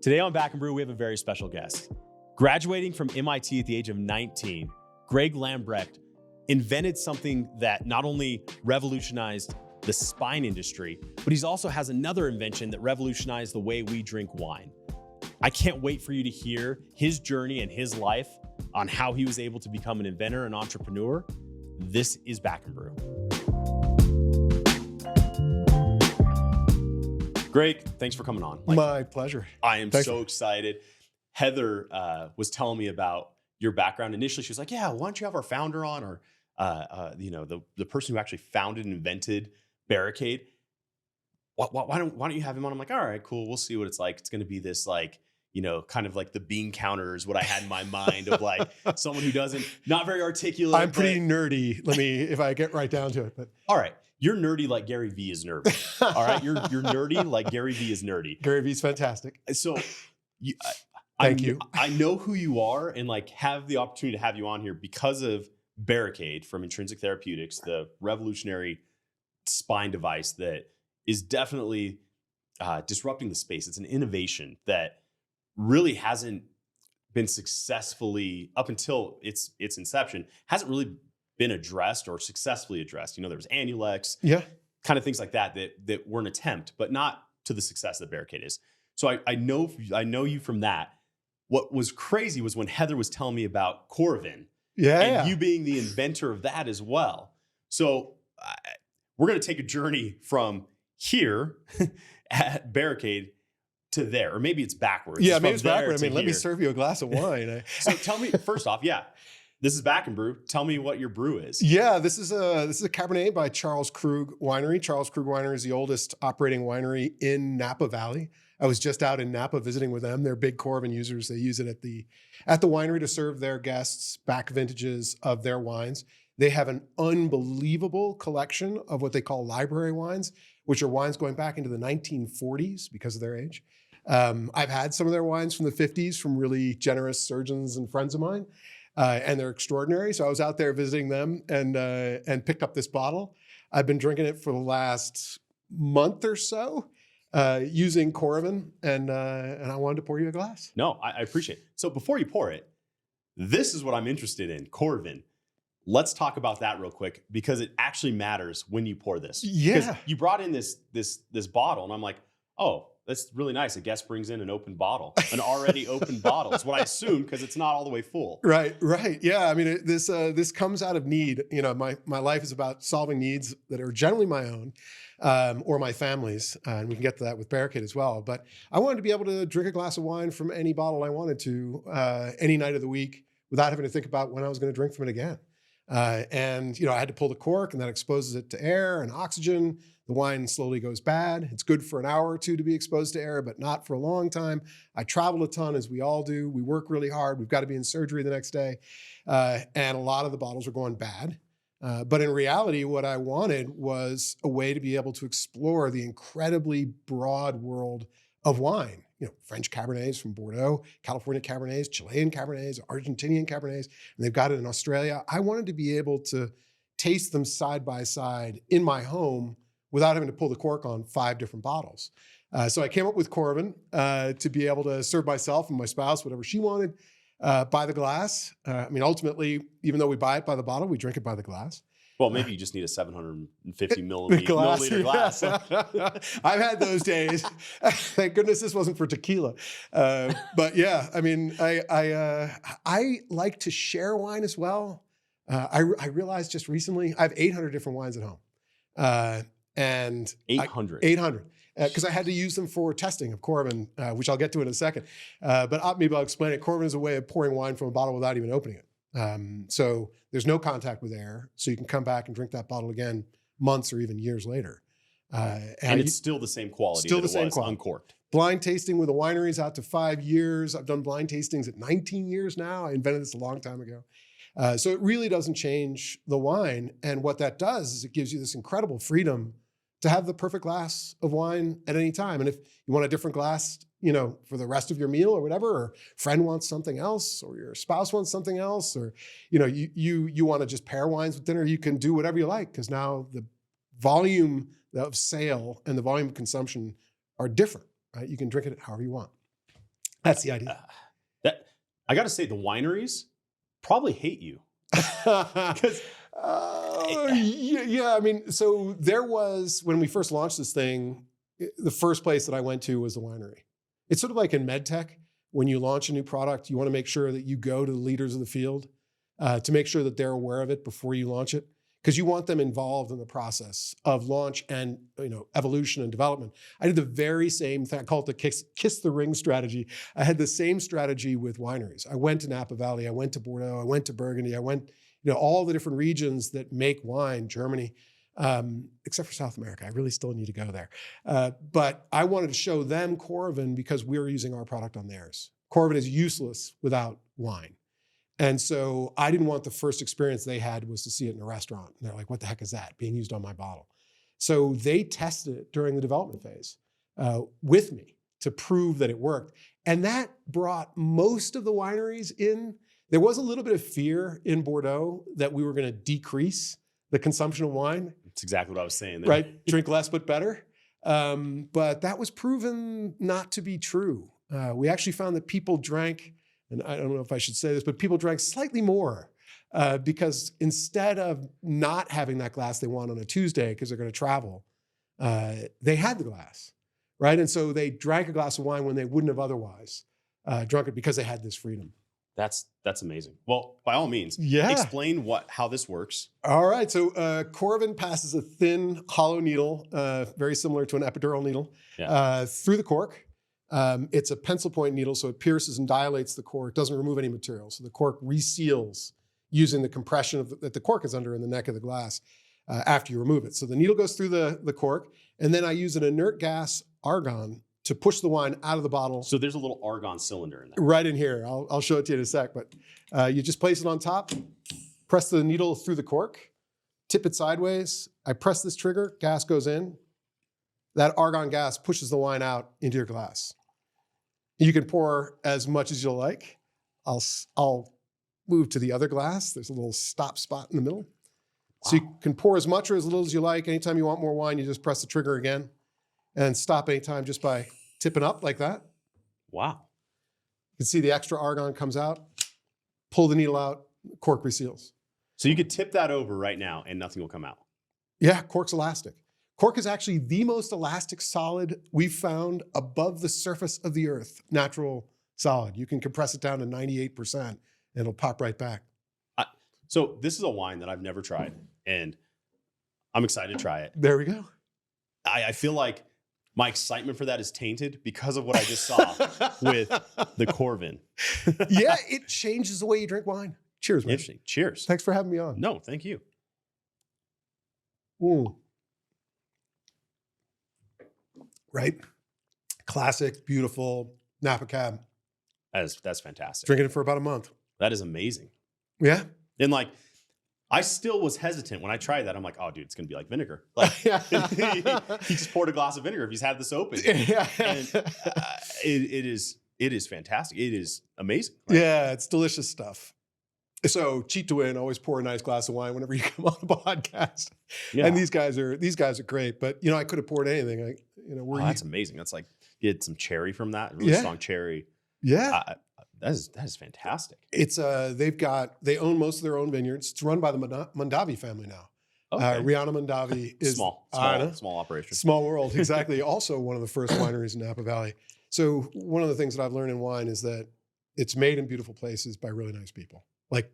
Today on Back and Brew, we have a very special guest. Graduating from MIT at the age of 19, Greg Lambrecht invented something that not only revolutionized the spine industry, but he also has another invention that revolutionized the way we drink wine. I can't wait for you to hear his journey and his life on how he was able to become an inventor and entrepreneur. This is Back and Brew. Greg, thanks for coming on. My pleasure. I am so excited. Heather was telling me about your background. Initially, she was like, yeah, why don't you have our founder on, or the person who actually founded and invented Barricaid. Why don't you have him on? I'm like, all right, cool. We'll see what it's like. It's going to be this kind of like the bean counter is what I had in my mind of like someone who not very articulate. I'm pretty nerdy. If I get right down to it. But all right. You're nerdy like Gary Vee is nerdy. All right. You're nerdy like Gary Vee is nerdy. Gary Vee's fantastic. So thank you. I know who you are and have the opportunity to have you on here because of Barricaid from Intrinsic Therapeutics, the revolutionary spine device that is definitely disrupting the space. It's an innovation that really hasn't been successfully, up until its inception, hasn't really been addressed or successfully addressed. There was Annulex, kind of things like that were an attempt, but not to the success that Barricaid is. So I know you from that. What was crazy was when Heather was telling me about Coravin, and you being the inventor of that as well. So we're going to take a journey from here at Barricaid to there, or maybe it's backwards. Yeah, maybe it's backwards. Let me serve you a glass of wine. So tell me, first off, this is Back and Brew. Tell me what your brew is. Yeah, this is a Cabernet by Charles Krug Winery. Charles Krug Winery is the oldest operating winery in Napa Valley. I was just out in Napa visiting with them. They're big Coravin users. They use it at the winery to serve their guests back vintages of their wines. They have an unbelievable collection of what they call library wines, which are wines going back into the 1940s because of their age. I've had some of their wines from the 50s from really generous surgeons and friends of mine. And they're extraordinary. So I was out there visiting them and picked up this bottle. I've been drinking it for the last month or so using Coravin, and I wanted to pour you a glass. No, I appreciate it. So before you pour it, this is what I'm interested in, Coravin. Let's talk about that real quick because it actually matters when you pour this. Yeah. Because you brought in this bottle, and I'm like, oh, that's really nice. A guest brings in an open bottle, an already open bottle. Is what I assume because it's not all the way full. Right. Yeah. I mean, this comes out of need. My life is about solving needs that are generally my own or my family's, and we can get to that with Barricaid as well. But I wanted to be able to drink a glass of wine from any bottle I wanted to, any night of the week, without having to think about when I was going to drink from it again. I had to pull the cork, and that exposes it to air and oxygen. The wine slowly goes bad. It's good for an hour or two to be exposed to air, but not for a long time. I traveled a ton, as we all do. We work really hard. We've got to be in surgery the next day. And a lot of the bottles are going bad. But in reality, what I wanted was a way to be able to explore the incredibly broad world of wine. French Cabernets from Bordeaux, California Cabernets, Chilean Cabernets, Argentinian Cabernets, and they've got it in Australia. I wanted to be able to taste them side by side in my home without having to pull the cork on 5 different bottles. So I came up with Coravin to be able to serve myself and my spouse whatever she wanted by the glass. Ultimately, even though we buy it by the bottle, we drink it by the glass. Well, maybe you just need a 750 milliliter glass. I've had those days. Thank goodness this wasn't for tequila. But yeah, I like to share wine as well. I realized just recently I have 800 different wines at home. And 800. 800. Because I had to use them for testing of Coravin, which I'll get to in a second. But maybe I'll explain it. Coravin is a way of pouring wine from a bottle without even opening it. So there's no contact with air, so you can come back and drink that bottle again months or even years later. And it's still the same quality. Still the same quality. Uncorked. Blind tasting with the wineries out to 5 years. I've done blind tastings at 19 years now. I invented this a long time ago. So it really doesn't change the wine. And what that does is it gives you this incredible freedom to have the perfect glass of wine at any time. And if you want a different glass, for the rest of your meal or whatever, or friend wants something else, or your spouse wants something else, or, you want to just pair wines with dinner, you can do whatever you like, because now the volume of sale and the volume of consumption are different, right? You can drink it however you want. That's the idea. That I got to say, the wineries probably hate you because Yeah. I mean, so there was, when we first launched this thing, the first place that I went to was the winery. It's sort of like in med tech. When you launch a new product, you want to make sure that you go to the leaders of the field to make sure that they're aware of it before you launch it, because you want them involved in the process of launch and evolution and development. I did the very same thing. I call it the kiss the ring strategy. I had the same strategy with wineries. I went to Napa Valley. I went to Bordeaux. I went to Burgundy. I went, all the different regions that make wine, Germany, except for South America. I really still need to go there. But I wanted to show them Coravin because we were using our product on theirs. Coravin is useless without wine. And so I didn't want the first experience they had was to see it in a restaurant. And they're like, what the heck is that being used on my bottle? So they tested it during the development phase with me to prove that it worked. And that brought most of the wineries in. There was a little bit of fear in Bordeaux that we were going to decrease the consumption of wine. That's exactly what I was saying there. Right? Drink less, but better. But that was proven not to be true. We actually found that people drank, and I don't know if I should say this, but people drank slightly more because instead of not having that glass they want on a Tuesday because they're going to travel, they had the glass, right? And so they drank a glass of wine when they wouldn't have otherwise drunk it because they had this freedom. That's amazing. Well, by all means, explain how this works. All right. So Coravin passes a thin, hollow needle, very similar to an epidural needle, through the cork. It's a pencil point needle, so it pierces and dilates the cork, doesn't remove any material. So the cork reseals using the compression that the cork is under in the neck of the glass after you remove it. So the needle goes through the cork, and then I use an inert gas, argon, to push the wine out of the bottle. So there's a little argon cylinder in there. Right in here. I'll show it to you in a sec, but you just place it on top, press the needle through the cork, tip it sideways. I press this trigger, gas goes in. That argon gas pushes the wine out into your glass. You can pour as much as you'll like. I'll move to the other glass. There's a little stop spot in the middle. Wow. So you can pour as much or as little as you like. Anytime you want more wine, you just press the trigger again and stop anytime just by tipping up like that. Wow. You can see the extra argon comes out, pull the needle out, cork reseals. So you could tip that over right now and nothing will come out. Yeah, cork's elastic. Cork is actually the most elastic solid we've found above the surface of the earth, natural solid. You can compress it down to 98% and it'll pop right back. So this is a wine that I've never tried and I'm excited to try it. There we go. I feel like my excitement for that is tainted because of what I just saw with the Coravin. Yeah, it changes the way you drink wine. Cheers, man. Interesting. Cheers. Thanks for having me on. No, thank you. Right? Classic, beautiful Napa Cab. That's fantastic. Drinking it for about a month. That is amazing. Yeah. And I still was hesitant when I tried that. I'm like, oh, dude, it's going to be like vinegar. Like, he just poured a glass of vinegar if he's had this open. Yeah. And it is fantastic. It is amazing. Right? Yeah, it's delicious stuff. So cheat to win, always pour a nice glass of wine whenever you come on a podcast. Yeah. And these guys are great. But I could have poured anything. That's amazing. That's like you had some cherry from that, really strong cherry. Yeah. That is fantastic. It's they own most of their own vineyards. It's run by the Mondavi family now. Okay. Rihanna Mondavi is small operation. Small world, exactly. Also one of the first wineries in Napa Valley. So one of the things that I've learned in wine is that it's made in beautiful places by really nice people. Like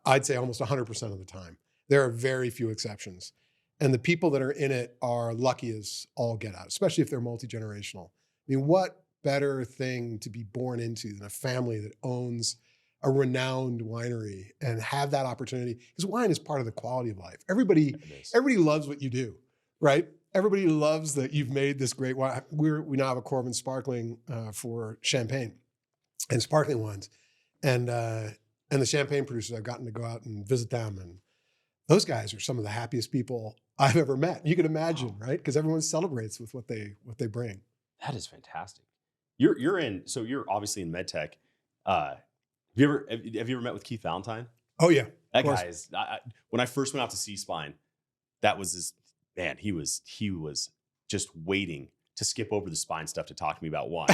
I'd say almost 100% of the time. There are very few exceptions. And the people that are in it are lucky as all get out, especially if they're multi-generational. I mean, what better thing to be born into than a family that owns a renowned winery and have that opportunity? Because wine is part of the quality of life. Everybody loves what you do, right? Everybody loves that you've made this great wine. We now have a Coravin sparkling for champagne and sparkling wines. And the champagne producers, I've gotten to go out and visit them. And those guys are some of the happiest people I've ever met. You can imagine, right? Because everyone celebrates with what they bring. That is fantastic. So you're obviously in med tech. Have you ever met with Keith Valentine? Oh yeah. That guy is, when I first went out to C-Spine, that was his, man, he was just waiting to skip over the spine stuff to talk to me about wine.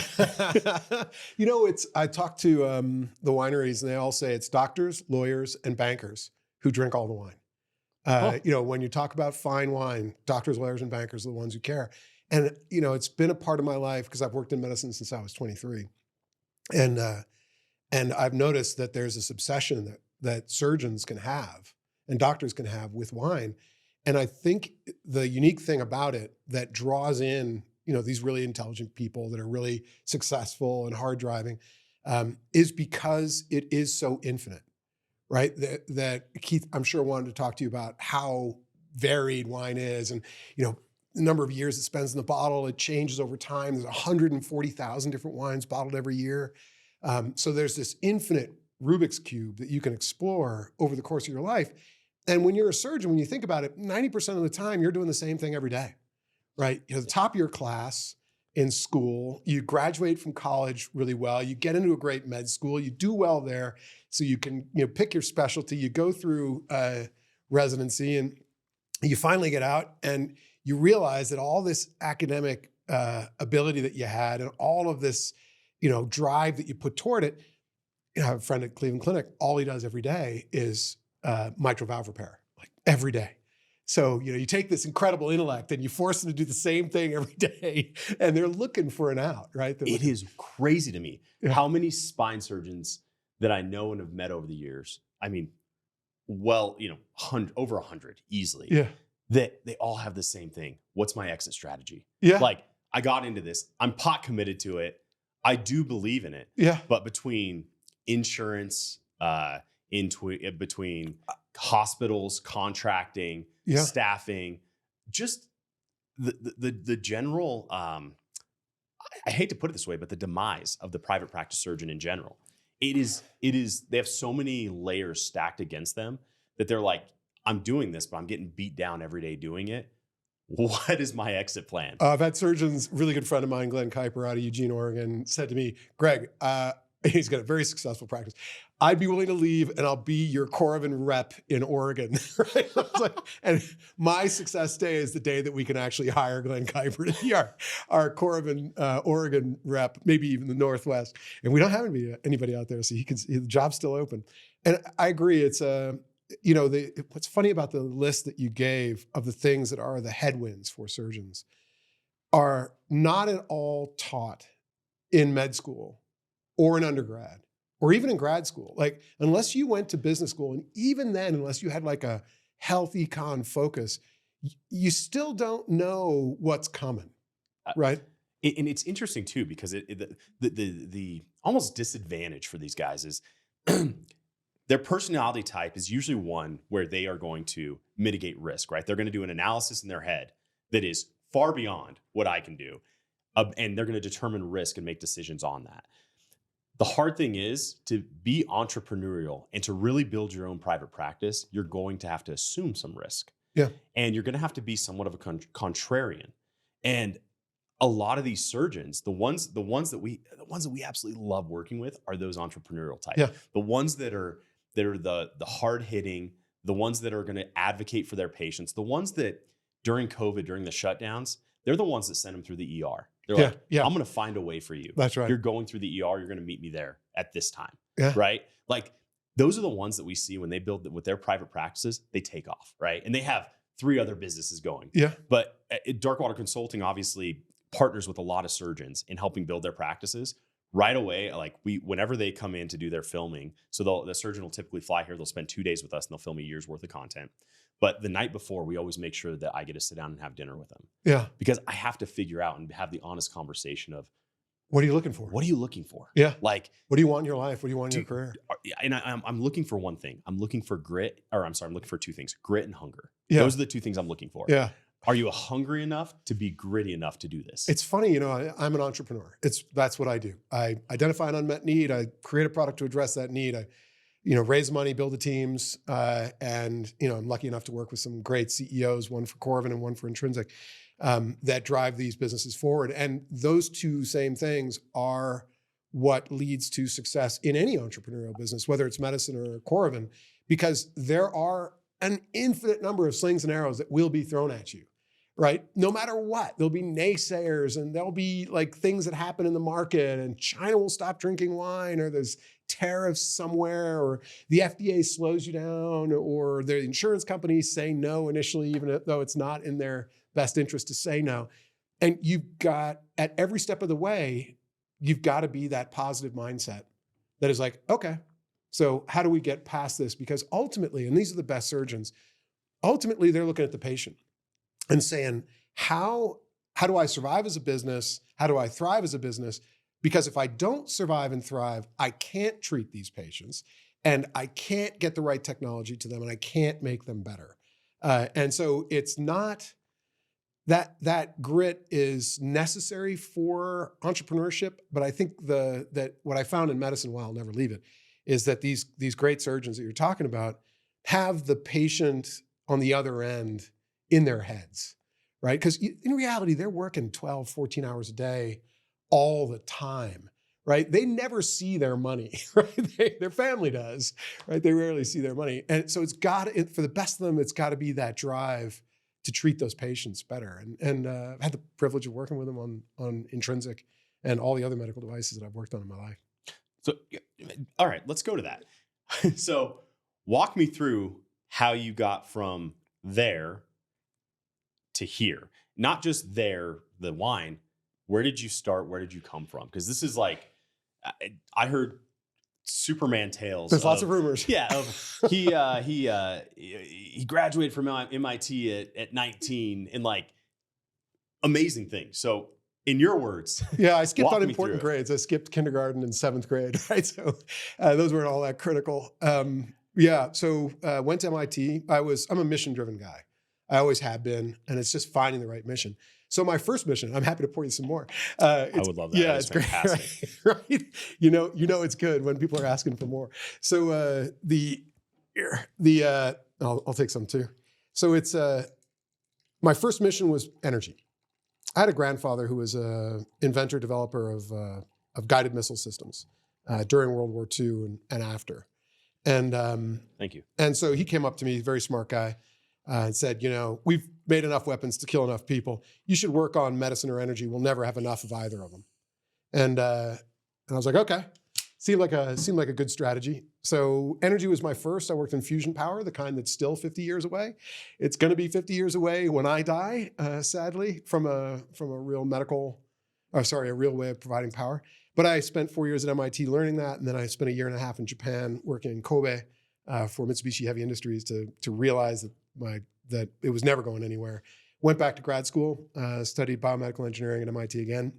I talked to the wineries, and they all say it's doctors, lawyers, and bankers who drink all the wine. When you talk about fine wine, doctors, lawyers, and bankers are the ones who care. And, it's been a part of my life because I've worked in medicine since I was 23. And I've noticed that there's this obsession that surgeons can have and doctors can have with wine. And I think the unique thing about it that draws in, these really intelligent people that are really successful and hard driving, is because it is so infinite, right? That Keith, I'm sure, wanted to talk to you about how varied wine is, and the number of years it spends in the bottle. It changes over time. There's 140,000 different wines bottled every year. So there's this infinite Rubik's Cube that you can explore over the course of your life. And when you're a surgeon, when you think about it, 90% of the time you're doing the same thing every day, right? You're the top of your class in school. You graduate from college really well. You get into a great med school. You do well there, so you can pick your specialty. You go through residency, and you finally get out, and you realize that all this academic ability that you had, and all of this drive that you put toward it. I have a friend at Cleveland Clinic. All he does every day is mitral valve repair, like every day. So, you take this incredible intellect and you force them to do the same thing every day, and they're looking for an out, right? It is crazy to me how many spine surgeons that I know and have met over the years. I mean, over 100 easily. Yeah. That they all have the same thing. What's my exit strategy? Yeah. Like, I got into this. I'm pot committed to it. I do believe in it. Yeah. But between insurance, between hospitals, contracting, staffing, just the general, I hate to put it this way, but the demise of the private practice surgeon in general. It is, they have so many layers stacked against them that they're like, I'm doing this, but I'm getting beat down every day doing it. What is my exit plan? I've had surgeons, really good friend of mine, Glenn Kuiper out of Eugene, Oregon, said to me, Greg, he's got a very successful practice. I'd be willing to leave, and I'll be your Coravin rep in Oregon. Right? I was like, and my success day is the day that we can actually hire Glenn Kuiper to be our Coravin Oregon rep, maybe even the Northwest. And we don't have anybody out there, so the job's still open. And I agree. It's what's funny about the list that you gave of the things that are the headwinds for surgeons are not at all taught in med school or in undergrad or even in grad school. Like, unless you went to business school, and even then, unless you had like a health econ focus, you still don't know what's coming, right? And it's interesting too, because the almost disadvantage for these guys is their personality type is usually one where they are going to mitigate risk, right? They're going to do an analysis in their head that is far beyond what I can do. And they're going to determine risk and make decisions on that. The hard thing is to be entrepreneurial and to really build your own private practice, you're going to have to assume some risk. Yeah. And you're going to have to be somewhat of a contrarian. And a lot of these surgeons, the ones that we absolutely love working with are those entrepreneurial type. Yeah. The ones that are the hard hitting, the ones that are going to advocate for their patients, the ones that during COVID, during the shutdowns, they're the ones that send them through the ER. They're like, I'm going to find a way for you. That's right. You're going through the ER. You're going to meet me there at this time. Yeah. Right. Like, those are the ones that we see when they build with their private practices, they take off. Right. And they have 3 other businesses going. Yeah. But Darkwater Consulting obviously partners with a lot of surgeons in helping build their practices. Right away, like whenever they come in to do their filming, so the surgeon will typically fly here. They'll spend 2 days with us, and they'll film a year's worth of content. But the night before, we always make sure that I get to sit down and have dinner with them. Yeah, because I have to figure out and have the honest conversation of, what are you looking for? What are you looking for? Yeah, like, what do you want in your life? What do you want in your career? And I'm looking for one thing. I'm looking for I'm looking for 2 things: grit and hunger. Yeah, those are the 2 things I'm looking for. Yeah. Are you hungry enough to be gritty enough to do this? It's funny, I'm an entrepreneur. That's what I do. I identify an unmet need. I create a product to address that need. I, raise money, build the teams, and I'm lucky enough to work with some great CEOs, one for Coravin and one for Intrinsic, that drive these businesses forward. And those 2 same things are what leads to success in any entrepreneurial business, whether it's medicine or Coravin, because there are an infinite number of slings and arrows that will be thrown at you. right? No matter what, there'll be naysayers and there'll be like things that happen in the market and China will stop drinking wine or there's tariffs somewhere or the FDA slows you down or the insurance companies say no initially, even though it's not in their best interest to say no. And you've got, at every step of the way, you've got to be that positive mindset that is like, okay, so how do we get past this? Because ultimately, and these are the best surgeons, ultimately they're looking at the patient and saying, how do I survive as a business? How do I thrive as a business? Because if I don't survive and thrive, I can't treat these patients and I can't get the right technology to them and I can't make them better. And so it's not that grit is necessary for entrepreneurship, but I think that what I found in medicine, while I'll never leave it, is that these great surgeons that you're talking about have the patient on the other end in their heads, right? Because in reality, they're working 12, 14 hours a day all the time, right? They never see their money, right? Their family does, right? They rarely see their money. And so for the best of them, it's got to be that drive to treat those patients better. And I've had the privilege of working with them on Intrinsic and all the other medical devices that I've worked on in my life. So, all right, let's go to that. So walk me through how you got from there to here, not just there, the wine. Where did you start? Where did you come from? Because this is like, I heard Superman tales. There's lots of rumors. Yeah, he graduated from MIT at 19 and like amazing things. So in your words, yeah, I skipped on important grades. I skipped kindergarten and 7th grade, right? So those weren't all that critical. So went to MIT. I'm a mission-driven guy. I always have been, and it's just finding the right mission. So my first mission, I'm happy to pour you some more. I would love that. Yeah, it's fantastic. Great, right? You know it's good when people are asking for more. So I'll take some too. So it's my first mission was energy. I had a grandfather who was an inventor, developer of guided missile systems during World War II and after. And thank you. And so he came up to me, very smart guy, and said, we've made enough weapons to kill enough people. You should work on medicine or energy. We'll never have enough of either of them. And I was like, okay. Seemed like a good strategy. So energy was my first. I worked in fusion power, the kind that's still 50 years away. It's going to be 50 years away when I die, sadly, from a real a real way of providing power. But I spent 4 years at MIT learning that, and then I spent a year and a half in Japan working in Kobe for Mitsubishi Heavy Industries to realize that it was never going anywhere. Went back to grad school, studied biomedical engineering at MIT again.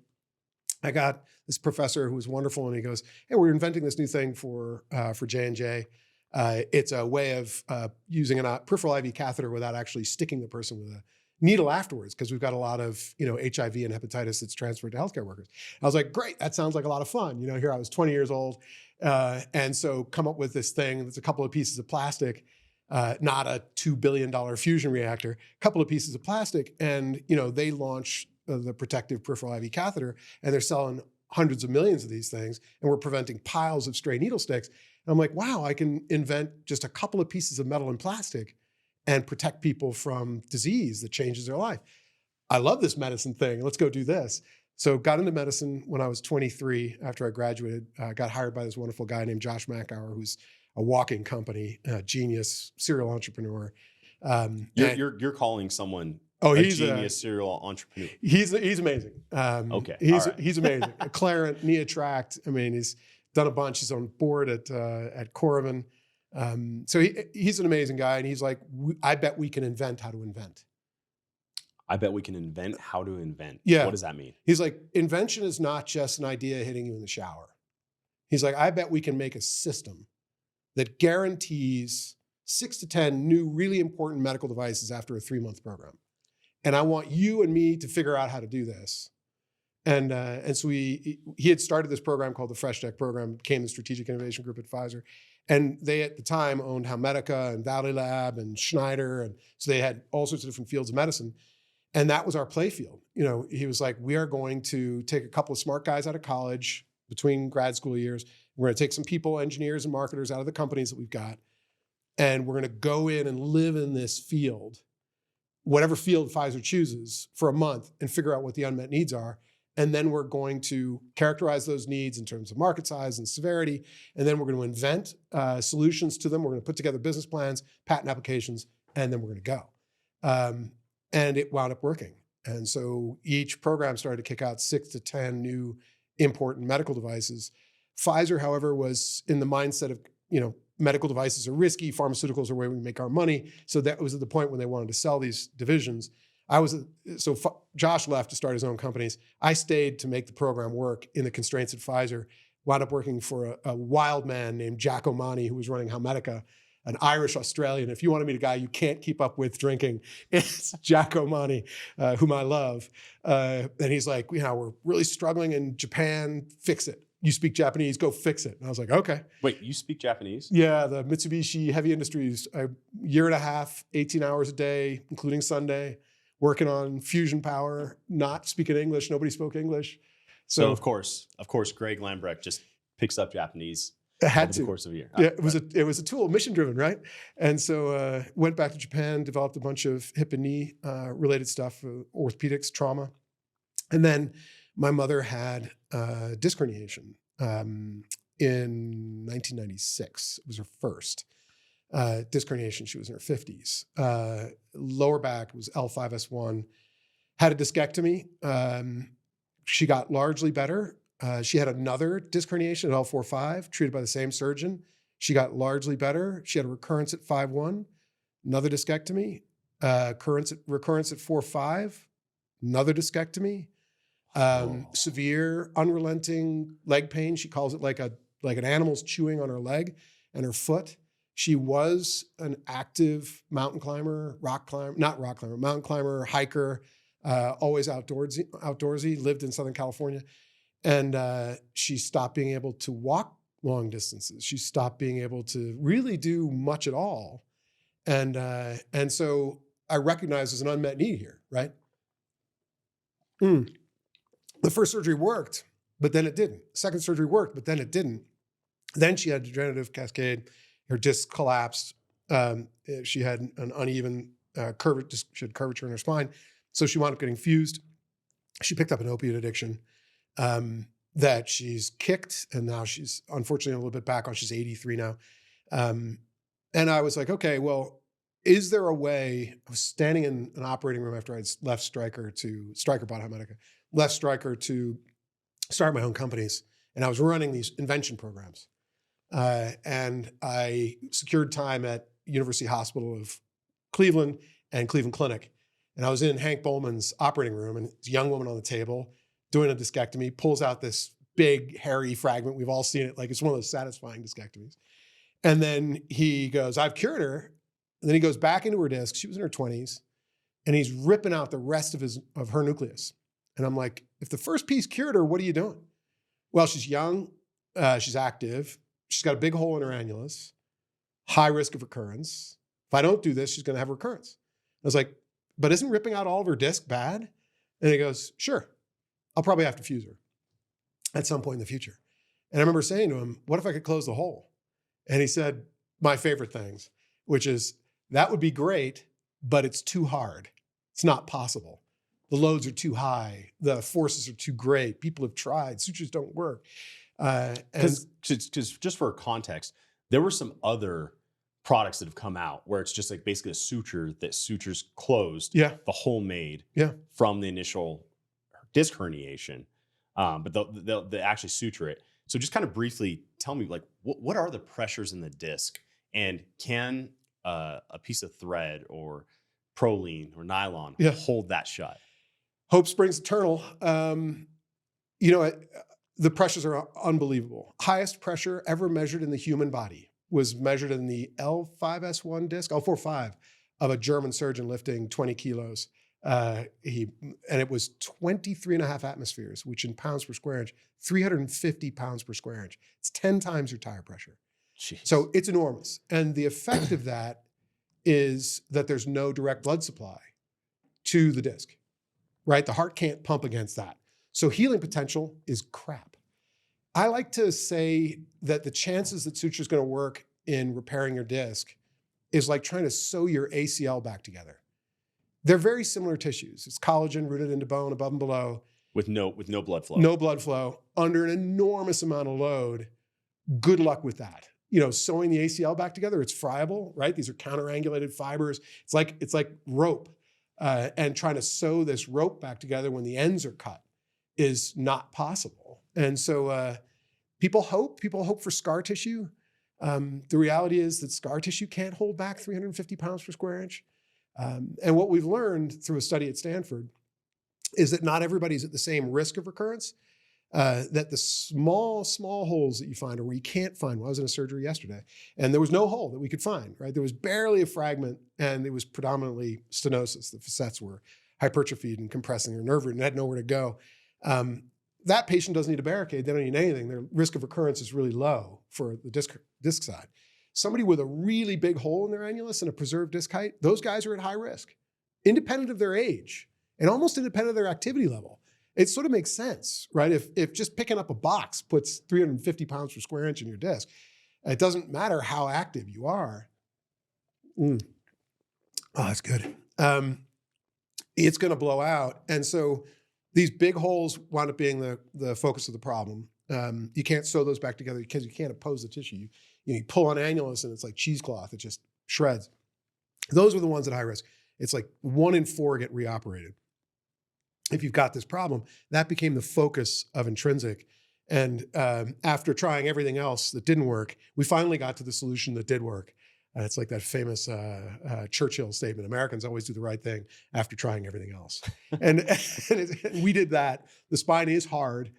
I got this professor who was wonderful, and he goes, "Hey, we're inventing this new thing for J&J. It's a way of using a peripheral IV catheter without actually sticking the person with a needle afterwards, because we've got a lot of HIV and hepatitis that's transferred to healthcare workers." I was like, "Great, that sounds like a lot of fun." Here I was 20 years old, and so come up with this thing that's a couple of pieces of plastic, not a $2 billion fusion reactor, a couple of pieces of plastic, and they launch the protective peripheral IV catheter, and they're selling hundreds of millions of these things, and we're preventing piles of stray needle sticks. And I'm like, wow, I can invent just a couple of pieces of metal and plastic and protect people from disease that changes their life. I love this medicine thing. Let's go do this. So got into medicine when I was 23 after I graduated. Got hired by this wonderful guy named Josh Mackauer, who's a walking company, genius, serial entrepreneur. You're calling someone he's a genius serial entrepreneur. He's amazing. Okay. He's amazing. Clarent, knee attract. I mean, he's done a bunch. He's on board at Coravin. So he's an amazing guy, and he's like, I bet we can invent how to invent. I bet we can invent how to invent. Yeah. What does that mean? He's like, invention is not just an idea hitting you in the shower. He's like, I bet we can make a system that guarantees 6 to 10 new really important medical devices after a 3-month program. And I want you and me to figure out how to do this. And so he had started this program called the Fresh Tech Program, became the Strategic Innovation Group at Pfizer. And they, at the time, owned Helmetica and Valley Lab and Schneider. And so they had all sorts of different fields of medicine. And that was our play field. He was like, we are going to take a couple of smart guys out of college between grad school years. We're going to take some people, engineers and marketers out of the companies that we've got. And we're going to go in and live in this field whatever field Pfizer chooses for a month and figure out what the unmet needs are. And then we're going to characterize those needs in terms of market size and severity. And then we're going to invent solutions to them. We're going to put together business plans, patent applications, and then we're going to go. And it wound up working. And so each program started to kick out 6 to 10 new important medical devices. Pfizer, however, was in the mindset of, medical devices are risky, pharmaceuticals are where we make our money. So that was at the point when they wanted to sell these divisions. Josh left to start his own companies. I stayed to make the program work in the constraints at Pfizer, wound up working for a wild man named Jack O'Mani, who was running Helmetica, an Irish Australian. If you want to meet a guy you can't keep up with drinking, it's Jack O'Mani, whom I love. And he's like, we're really struggling in Japan, fix it. You speak Japanese, go fix it. And I was like, okay. Wait, you speak Japanese? Yeah, the Mitsubishi Heavy Industries, a year and a half, 18 hours a day, including Sunday, working on fusion power, not speaking English. Nobody spoke English. So of course, Greg Lambrecht just picks up Japanese over the course of a year. Yeah, it was a tool, mission driven, right? And so went back to Japan, developed a bunch of hip and knee related stuff, orthopedics, trauma. And then my mother had disc herniation in 1996. It was her first. Disc herniation, she was in her 50s. Lower back was L5S1. Had a discectomy. She got largely better. She had another disc herniation at L4-5, treated by the same surgeon. She got largely better. She had a recurrence at 5-1, another discectomy. Recurrence at 4-5, another discectomy. Severe, unrelenting leg pain. She calls it like an animal's chewing on her leg and her foot. She was an active mountain climber, mountain climber, hiker, always outdoorsy, lived in Southern California. And she stopped being able to walk long distances. She stopped being able to really do much at all. And so I recognize there's an unmet need here, right? The first surgery worked, but then it didn't. Second surgery worked, but then it didn't. Then she had degenerative cascade. Her disc collapsed. She had an uneven she had curvature in her spine. So she wound up getting fused. She picked up an opiate addiction that she's kicked. And now she's unfortunately a little bit back on. She's 83 now. And I was like, okay, well, is there a way? I was standing in an operating room after I'd left Stryker bought Helmetica, left Stryker to start my own companies. And I was running these invention programs. And I secured time at University Hospital of Cleveland and Cleveland Clinic. And I was in Hank Bowman's operating room, and this young woman on the table doing a discectomy pulls out this big, hairy fragment. We've all seen it. Like, it's one of those satisfying discectomies. And then he goes, I've cured her. And then he goes back into her disc. She was in her 20s. And he's ripping out the rest of her nucleus. And I'm like, if the first piece cured her, what are you doing? Well, she's young. She's active. She's got a big hole in her annulus, high risk of recurrence. If I don't do this, she's going to have recurrence. I was like, but isn't ripping out all of her disc bad? And he goes, sure, I'll probably have to fuse her at some point in the future. And I remember saying to him, what if I could close the hole? And he said my favorite things, which is, that would be great, but it's too hard. It's not possible. The loads are too high. The forces are too great. People have tried. Sutures don't work. Because just for context, there were some other products that have come out where it's just like basically a suture that sutures closed, the hole made from the initial disc herniation, but they'll actually suture it. So just kind of briefly tell me, like, what are the pressures in the disc, and can a piece of thread or Prolene or nylon hold that shut? Hope springs eternal. The pressures are unbelievable. Highest pressure ever measured in the human body was measured in the L5S1 disc, L4-5, of a German surgeon lifting 20 kilos. And it was 23.5 atmospheres, which in pounds per square inch, 350 pounds per square inch. It's 10 times your tire pressure. Jeez. So it's enormous. And the effect of that is that there's no direct blood supply to the disc, right? The heart can't pump against that. So healing potential is crap. I like to say that the chances that suture is going to work in repairing your disc is like trying to sew your ACL back together. They're very similar tissues. It's collagen rooted into bone above and below. With no blood flow. No blood flow under an enormous amount of load. Good luck with that. Sewing the ACL back together, it's friable, right? These are counterangulated fibers. It's like rope. And trying to sew this rope back together when the ends are cut is not possible. And so people hope for scar tissue. The reality is that scar tissue can't hold back 350 pounds per square inch. And what we've learned through a study at Stanford is that not everybody's at the same risk of recurrence, that the small holes that you find or where you can't find. Well, I was in a surgery yesterday and there was no hole that we could find, right? There was barely a fragment and it was predominantly stenosis. The facets were hypertrophied and compressing their nerve root and had nowhere to go. That patient doesn't need a Barricaid. They don't need anything. Their risk of recurrence is really low for the disc side. Somebody with a really big hole in their annulus and a preserved disc height, those guys are at high risk, independent of their age and almost independent of their activity level. It sort of makes sense, right? If just picking up a box puts 350 pounds per square inch in your disc, it doesn't matter how active you are. Oh, that's good. It's going to blow out. And so these big holes wind up being the focus of the problem. You can't sew those back together because you can't oppose the tissue. You pull on annulus and it's like cheesecloth. It just shreds. Those are the ones at high risk. It's like 1 in 4 get reoperated. If you've got this problem, that became the focus of Intrinsic. And after trying everything else that didn't work, we finally got to the solution that did work. It's like that famous Churchill statement, Americans always do the right thing after trying everything else. and we did that. The spine is hard.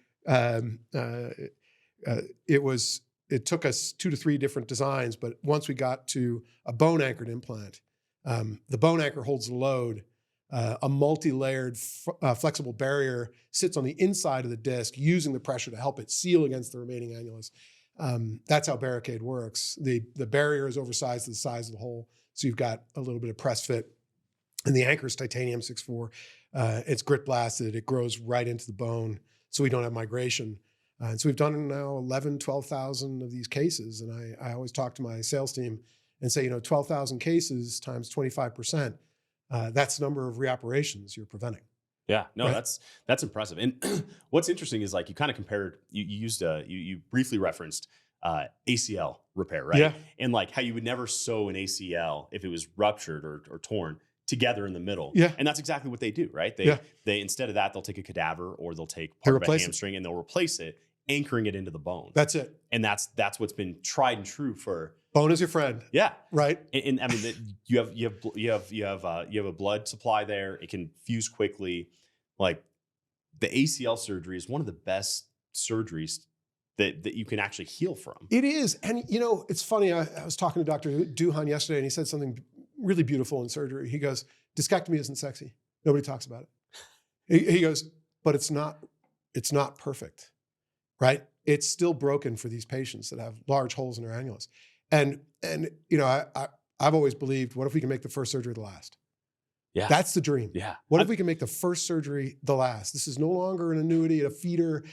It took us 2 to 3 different designs, but once we got to a bone anchored implant, the bone anchor holds the load. A multi-layered flexible barrier sits on the inside of the disc using the pressure to help it seal against the remaining annulus. That's how Barricaid works. The barrier is oversized to the size of the hole, so you've got a little bit of press fit. And the anchor is titanium 6.4. It's grit blasted. It grows right into the bone, so we don't have migration. And so we've done now 11, 12,000 of these cases. And I always talk to my sales team and say, 12,000 cases times 25%. That's the number of reoperations you're preventing. Yeah, no, right? that's impressive. And what's interesting is like you kind of compared, you briefly referenced ACL repair, right? Yeah. And like how you would never sew an ACL if it was ruptured or torn together in the middle. Yeah. And that's exactly what they do, right? They instead of that, they'll take a cadaver or they'll take part of a hamstring and they'll replace it, anchoring it into the bone. That's it. And that's what's been tried and true for. Bone is your friend. Yeah. Right. And I mean, you have a blood supply there. It can fuse quickly. Like the ACL surgery is one of the best surgeries that you can actually heal from. It is. And it's funny. I was talking to Dr. Duhan yesterday and he said something really beautiful in surgery. He goes, discectomy isn't sexy. Nobody talks about it. He goes, but it's not perfect, right? It's still broken for these patients that have large holes in their annulus. And I've always believed, what if we can make the first surgery the last? Yeah. That's the dream. Yeah. What if we can make the first surgery the last? This is no longer an annuity, a feeder.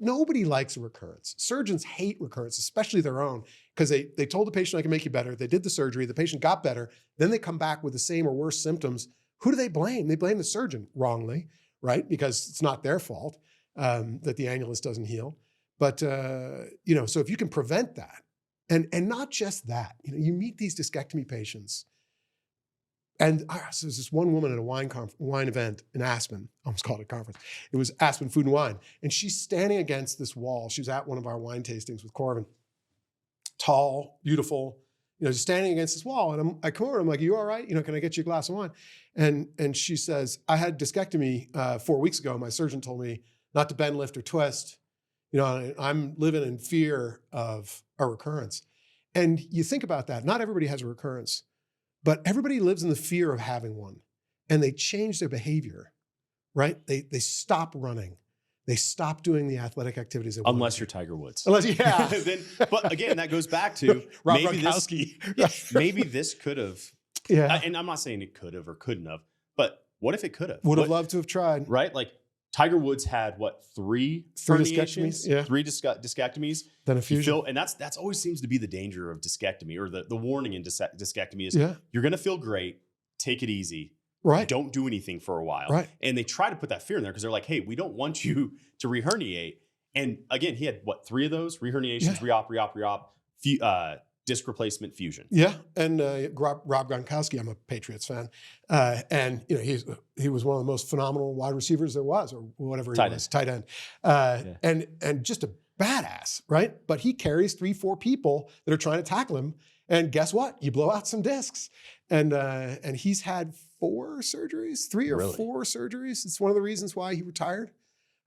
Nobody likes a recurrence. Surgeons hate recurrence, especially their own, because they told the patient, I can make you better. They did the surgery. The patient got better. Then they come back with the same or worse symptoms. Who do they blame? They blame the surgeon wrongly, right? Because it's not their fault that the annulus doesn't heal. But, so if you can prevent that, and not just that, you meet these discectomy patients. And so there's this one woman at a wine event in Aspen. I almost called it a conference. It was Aspen Food and Wine. And she's standing against this wall. She was at one of our wine tastings with Coravin. Tall, beautiful, just standing against this wall. And I come over, I'm like, are you all right? Can I get you a glass of wine? And she says, I had discectomy 4 weeks ago. My surgeon told me not to bend, lift, or twist. I'm living in fear of a recurrence. And you think about that. Not everybody has a recurrence. But everybody lives in the fear of having one, and they change their behavior, right? They stop running. They stop doing the athletic activities. Unless you're Tiger Woods. Yeah. But again, that goes back to Rob maybe Gronkowski. Maybe this could have. Yeah. And I'm not saying it could have or couldn't have, but what if it could have? Would have loved to have tried. Right? Like Tiger Woods had what, three discectomies? Yeah. 3 discectomies. Then a fusion. And that's always seems to be the danger of discectomy, or the warning in discectomy is Yeah. you're going to feel great, take it easy. Right. Don't do anything for a while. Right. And they try to put that fear in there because they're like, hey, we don't want you to reherniate. And again, he had what, 3 of those? Reherniations, re-op, disc replacement, fusion. Yeah, and Rob Gronkowski, I'm a Patriots fan, and he was one of the most phenomenal wide receivers there was, or whatever he was, tight end, and just a badass, right? But he carries 3-4 people that are trying to tackle him, and guess what? You blow out some discs, and he's had 4 surgeries, 3 or 4 surgeries. It's one of the reasons why he retired.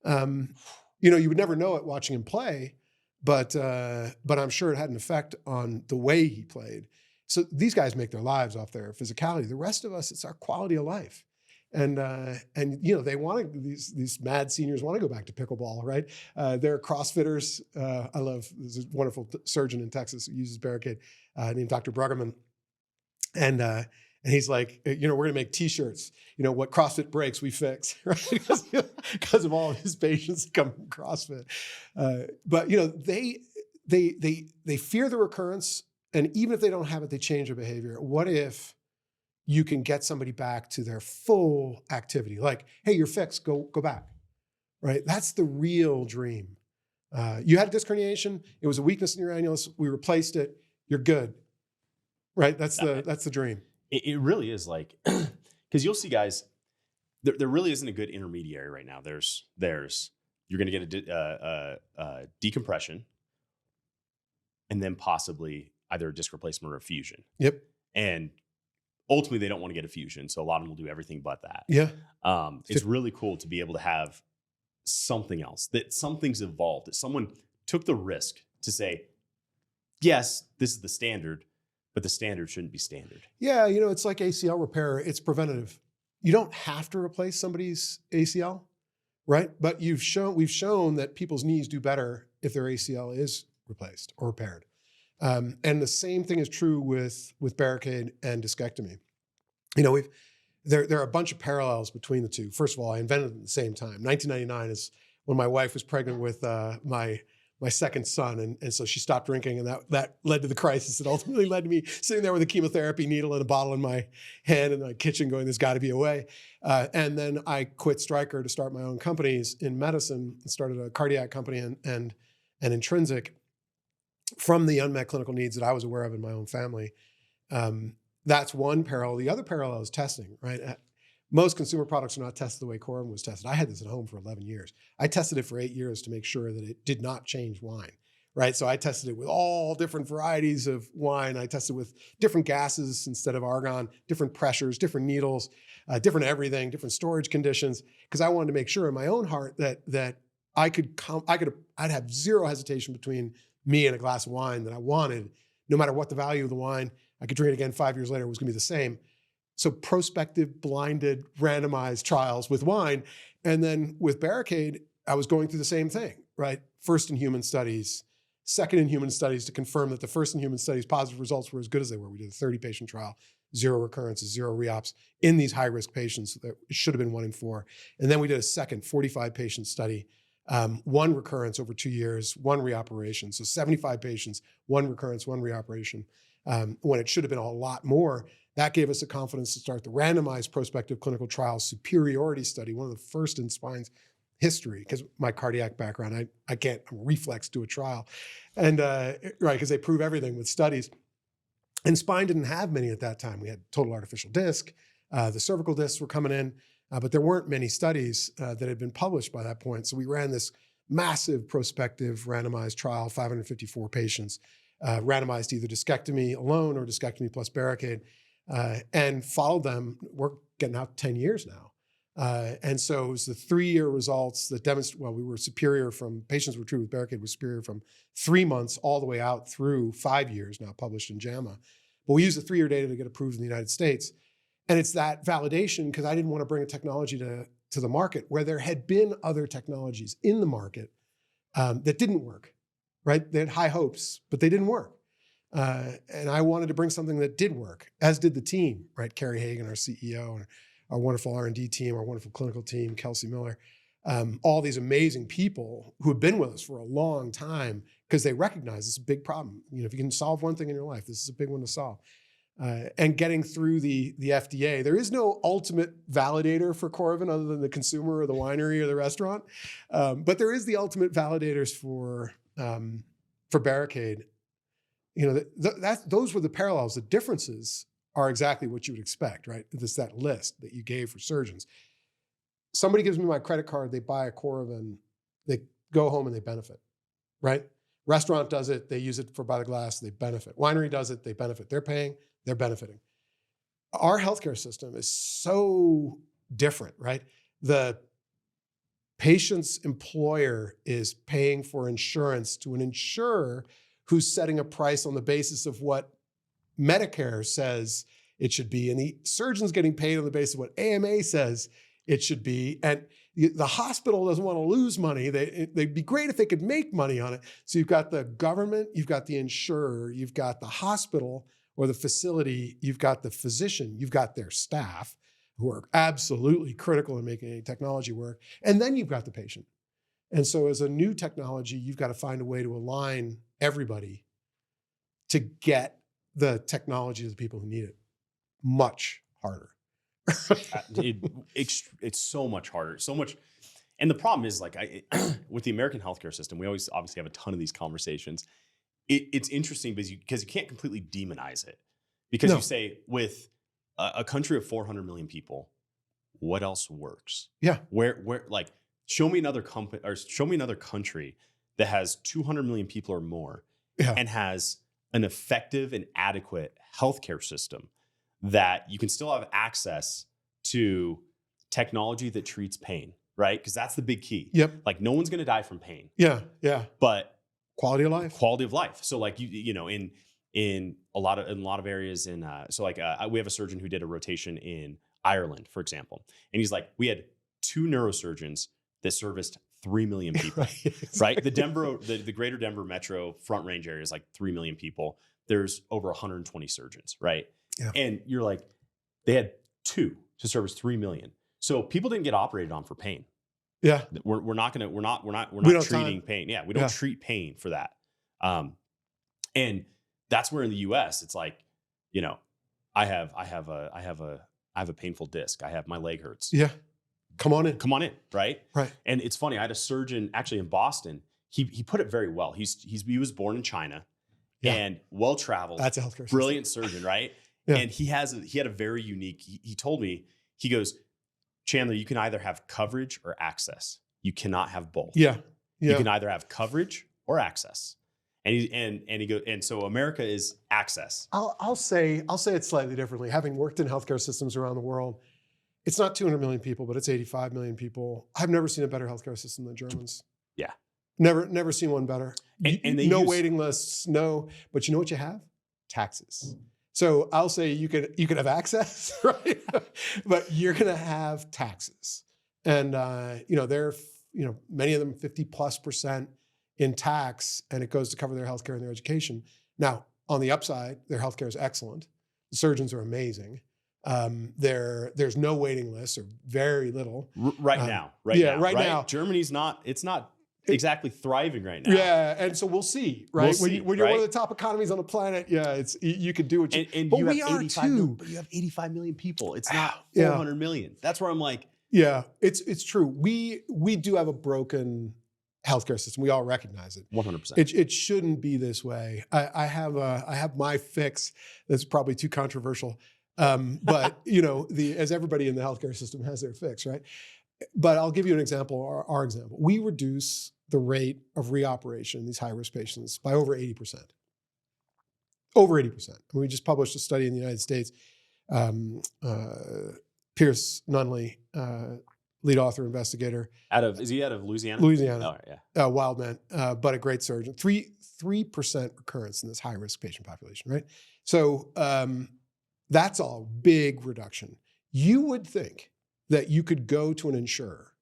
You would never know it watching him play. But I'm sure it had an effect on the way he played. So these guys make their lives off their physicality. The rest of us, it's our quality of life. And they want to, these mad seniors want to go back to pickleball, right? They're CrossFitters. There's a wonderful surgeon in Texas who uses Barricaid named Dr. Bruggerman. And he's like, we're going to make T-shirts. What CrossFit breaks, we fix, right? Because of all of his patients that come from CrossFit. But they fear the recurrence, and even if they don't have it, they change their behavior. What if you can get somebody back to their full activity? Like, hey, you're fixed. Go back, right? That's the real dream. You had a disc herniation. It was a weakness in your annulus. We replaced it. You're good, right? That's the dream. It really is, like, because you'll see guys, there really isn't a good intermediary right now. There's you're going to get a decompression, and then possibly either a disc replacement or a fusion. Yep. And ultimately, they don't want to get a fusion, so a lot of them will do everything but that. Yeah. It's really cool to be able to have something else, that something's evolved, that someone took the risk to say, yes, this is the standard, but the standard shouldn't be standard. Yeah, it's like ACL repair. It's preventative. You don't have to replace somebody's ACL, right? But we've shown that people's knees do better if their ACL is replaced or repaired. And the same thing is true with Barricaid and discectomy. There are a bunch of parallels between the two. First of all, I invented them at the same time. 1999 is when my wife was pregnant with my second son, and so she stopped drinking, and that led to the crisis. It ultimately led to me sitting there with a chemotherapy needle and a bottle in my hand in my kitchen going, there's got to be a way. And then I quit Stryker to start my own companies in medicine, and started a cardiac company and Intrinsic from the unmet clinical needs that I was aware of in my own family. That's one parallel. The other parallel is testing, right? Most consumer products are not tested the way Coravin was tested. I had this at home for 11 years. I tested it for 8 years to make sure that it did not change wine, right? So I tested it with all different varieties of wine. I tested with different gases instead of argon, different pressures, different needles, different everything, different storage conditions, because I wanted to make sure in my own heart that I'd have zero hesitation between me and a glass of wine that I wanted, no matter what the value of the wine. I could drink it again 5 years later, it was gonna be the same. So prospective, blinded, randomized trials with wine. And then with Barricaid, I was going through the same thing, right? First in human studies, second in human studies to confirm that the first in human studies positive results were as good as they were. We did a 30-patient trial, 0 recurrences, 0 re-ops in these high-risk patients that should have been 1 in 4. And then we did a second 45-patient study, 1 recurrence over 2 years, 1 reoperation. So 75 patients, 1 recurrence, 1 reoperation, when it should have been a lot more. That gave us the confidence to start the randomized prospective clinical trial superiority study, one of the first in spine's history, because my cardiac background, I can't reflex do a trial. And right, because they prove everything with studies. And spine didn't have many at that time. We had total artificial disc, the cervical discs were coming in, but there weren't many studies that had been published by that point. So we ran this massive prospective randomized trial, 554 patients, randomized to either discectomy alone or discectomy plus Barricaid. And followed them. We're getting out 10 years now. And so it was the 3-year results that demonstrate, we were superior from, patients were treated with Barricaid was superior from 3 months all the way out through 5 years, now published in JAMA. But we used the 3-year data to get approved in the United States. And it's that validation, because I didn't want to bring a technology to the market where there had been other technologies in the market that didn't work, right? They had high hopes, but they didn't work. And I wanted to bring something that did work, as did the team, right? Carrie Hagan, our CEO, and our wonderful R&D team, our wonderful clinical team, Kelsey Miller, all these amazing people who have been with us for a long time because they recognize it's a big problem. If you can solve one thing in your life, this is a big one to solve. and getting through the FDA. There is no ultimate validator for Coravin other than the consumer or the winery or the restaurant, but there is the ultimate validators for Barricaid. Those were the parallels. The differences are exactly what you would expect, right? This that list that you gave for surgeons. Somebody gives me my credit card, they buy a Coravin, they go home and they benefit, right? Restaurant does it, they use it for by the glass, they benefit. Winery does it, they benefit. They're paying, they're benefiting. Our healthcare system is so different, right? The patient's employer is paying for insurance to an insurer who's setting a price on the basis of what Medicare says it should be, and the surgeon's getting paid on the basis of what AMA says it should be, and the hospital doesn't want to lose money. They'd be great if they could make money on it. So you've got the government, you've got the insurer, you've got the hospital or the facility, you've got the physician, you've got their staff who are absolutely critical in making any technology work, and then you've got the patient. And so as a new technology, you've got to find a way to align everybody to get the technology to the people who need it. Much harder. It's so much harder, so much. And the problem is, like, with the American healthcare system, we always obviously have a ton of these conversations. It's interesting because you can't completely demonize it, because you say with a country of 400 million people, what else works? Yeah. Where like show me another company or show me another country that has 200 million people or more and has an effective and adequate healthcare system that you can still have access to technology that treats pain, right? Because that's the big key. Yep. Like, no one's going to die from pain. Yeah. Yeah. But quality of life. So like in a lot of areas we have a surgeon who did a rotation in Ireland, for example. And he's like, we had 2 neurosurgeons that serviced 3 million people, right? The greater Denver metro front range area is like 3 million people. There's over 120 surgeons, right? Yeah. And you're like, they had 2 to service 3 million. So people didn't get operated on for pain. Yeah. We're not treating pain. Yeah. We don't treat pain for that. And that's where in the US, it's like, I have a painful disc. My leg hurts. Yeah. Come on in. Right. Right. And it's funny. I had a surgeon actually in Boston. He put it very well. He was born in China and well-traveled. That's a healthcare brilliant surgeon. Right. Yeah. And he had a very unique, he told me, he goes, Chandler, you can either have coverage or access. You cannot have both. Yeah. You can either have coverage or access. And so America is access. I'll say it slightly differently. Having worked in healthcare systems around the world, it's not 200 million people, but it's 85 million people. I've never seen a better healthcare system than Germans. Yeah. Never seen one better. And no waiting lists, no. But you know what you have? Taxes. So I'll say you could have access, right? But you're going to have taxes, and they're many of them 50+% in tax, and it goes to cover their healthcare and their education. Now, on the upside, their healthcare is excellent. The surgeons are amazing. There's no waiting lists or very little right now. Germany's not exactly thriving right now. Yeah, and so we'll see, right? When you're one of the top economies on the planet, you can do what you. And but you we have are 85 too. But you have 85 million people. It's not 400 million. That's where I'm like, yeah, it's true. We do have a broken healthcare system. We all recognize it. 100%. It shouldn't be this way. I have my fix. That's probably too controversial, but as everybody in the healthcare system has their fix, right? But I'll give you an example. Our example. We reduce the rate of reoperation in these high-risk patients by over 80%. Over 80%. We just published a study in the United States. Pierce Nunley, lead author, investigator. Is he out of Louisiana? Louisiana. Oh, yeah. Wild man, but a great surgeon. 3% recurrence in this high-risk patient population, right? So that's a big reduction. You would think that you could go to an insurer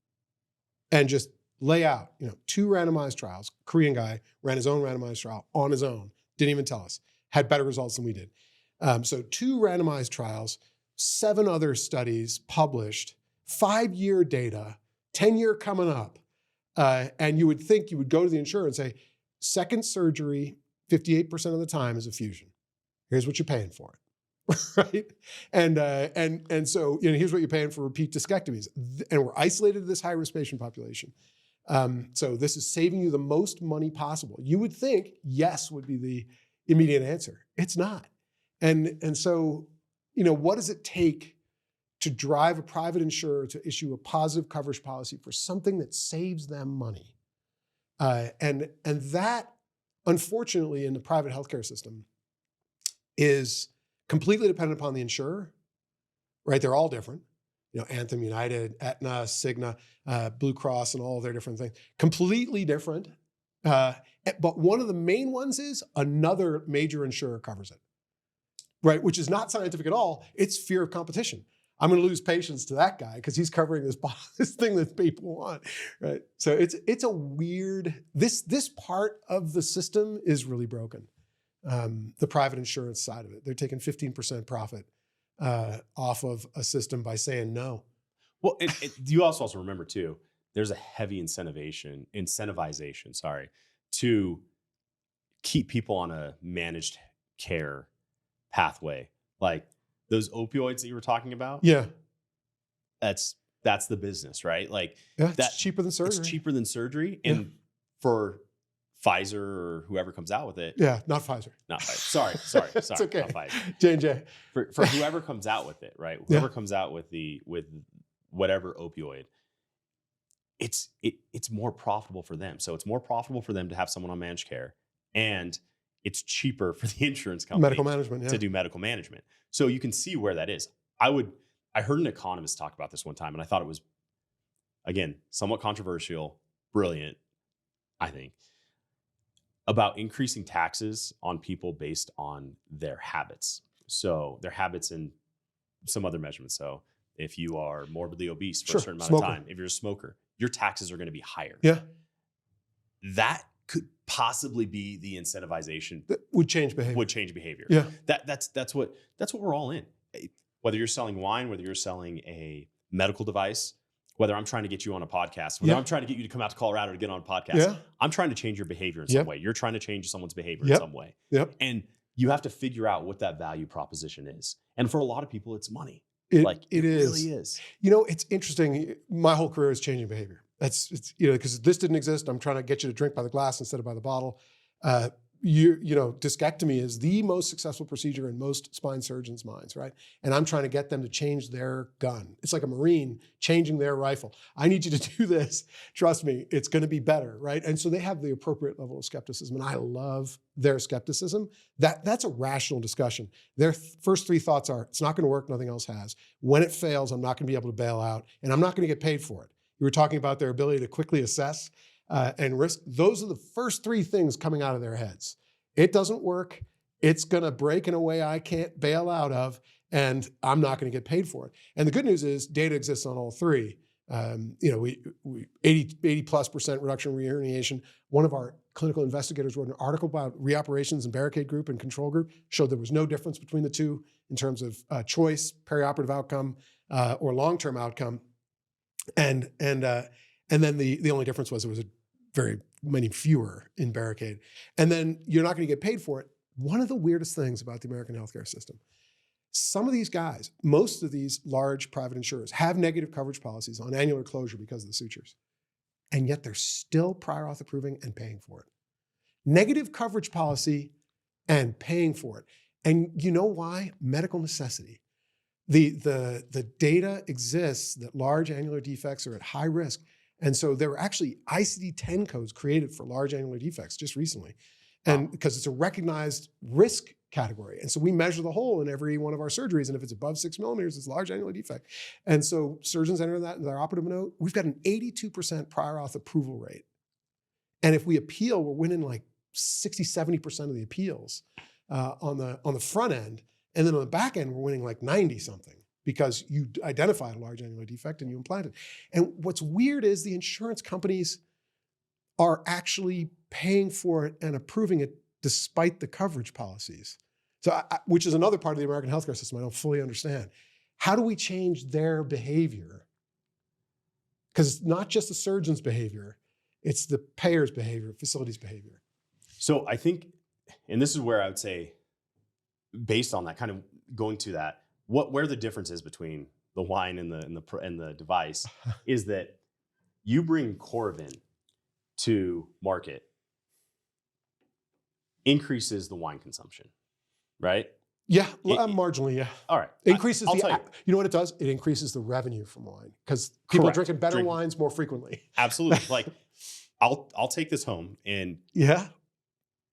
and just lay out, 2 randomized trials. Korean guy ran his own randomized trial on his own, didn't even tell us, had better results than we did. So 2 randomized trials, 7 other studies published, 5-year data, 10-year coming up. And you would think you would go to the insurer and say, second surgery, 58% of the time is a fusion. Here's what you're paying for it. right? And so, here's what you're paying for repeat discectomies. And we're isolated to this high-risk patient population. So this is saving you the most money possible. You would think yes would be the immediate answer. It's not. And so, what does it take to drive a private insurer to issue a positive coverage policy for something that saves them money? And that, unfortunately, in the private healthcare system is completely dependent upon the insurer, right? They're all different. Anthem, United, Aetna, Cigna, Blue Cross, and all of their different things. Completely different. But one of the main ones is another major insurer covers it, right? Which is not scientific at all. It's fear of competition. I'm going to lose patients to that guy because he's covering this thing that people want, right? So it's a weird, this part of the system is really broken. The private insurance side of it. They're taking 15% profit off of a system by saying no. Well, you also remember too, there's a heavy incentivization, to keep people on a managed care pathway. Like those opioids that you were talking about. Yeah. That's the business, right? Like that's cheaper than surgery. It's cheaper than surgery. And for Pfizer or whoever comes out with it. Yeah, not Pfizer. Not Pfizer. Sorry. It's okay. Not Pfizer. J&J. For whoever comes out with it, right? Whoever comes out with whatever opioid, it's more profitable for them. So it's more profitable for them to have someone on managed care, and it's cheaper for the insurance company medical management to do medical management. So you can see where that is. I heard an economist talk about this one time, and I thought it was, again, somewhat controversial, brilliant, I think, about increasing taxes on people based on their habits. So their habits and some other measurements. So if you are morbidly obese for a certain amount of time, if you're a smoker, your taxes are going to be higher. Yeah. That could possibly be the incentivization that would change behavior. Yeah. That's what we're all in. Whether you're selling wine, whether you're selling a medical device, whether I'm trying to get you on a podcast, whether I'm trying to get you to come out to Colorado to get on a podcast, I'm trying to change your behavior in some way. You're trying to change someone's behavior in some way. And you have to figure out what that value proposition is. And for a lot of people, it's money. It really is. It's interesting. My whole career is changing behavior. It's because this didn't exist. I'm trying to get you to drink by the glass instead of by the bottle. Discectomy is the most successful procedure in most spine surgeons' minds, right? And I'm trying to get them to change their gun. It's like a Marine changing their rifle. I need you to do this. Trust me, it's going to be better, right? And so they have the appropriate level of skepticism, and I love their skepticism. That's a rational discussion. Their first three thoughts are, it's not going to work, nothing else has. When it fails, I'm not going to be able to bail out, and I'm not going to get paid for it. You were talking about their ability to quickly assess and risk. Those are the first three things coming out of their heads. It doesn't work. It's going to break in a way I can't bail out of, and I'm not going to get paid for it. And the good news is data exists on all three. We 80+% reduction in reherniation. One of our clinical investigators wrote an article about reoperations in Barricaid group and control group, showed there was no difference between the two in terms of choice, perioperative outcome, or long-term outcome. And then the only difference was it was a very many fewer in Barricaid. And then you're not going to get paid for it. One of the weirdest things about the American healthcare system, some of these guys, most of these large private insurers have negative coverage policies on annular closure because of the sutures. And yet they're still prior auth approving and paying for it. Negative coverage policy and paying for it. And you know why? Medical necessity. The data exists that large annular defects are at high risk. And so there were actually ICD-10 codes created for large annular defects just recently. And because it's a recognized risk category. And so we measure the hole in every one of our surgeries. And if it's above 6 millimeters, it's a large annular defect. And so surgeons enter that in their operative note. We've got an 82% prior auth approval rate. And if we appeal, we're winning like 60, 70% of the appeals on the front end. And then on the back end, we're winning like 90 something. Because you identified a large annular defect and you implanted. And what's weird is the insurance companies are actually paying for it and approving it despite the coverage policies. So, which is another part of the American healthcare system I don't fully understand. How do we change their behavior? Because it's not just the surgeon's behavior, it's the payer's behavior, facility's behavior. So I think, and this is where I would say, based on that kind of, going to that, where the difference is between the wine and the device is that you bring Coravin to market, increases the wine consumption, right? Yeah, marginally, yeah. All right. Increases I'll the, tell you. you know what it does? It increases the revenue from wine because people are Correct. drinking better wines more frequently. Absolutely. Like, I'll take this home, and Yeah,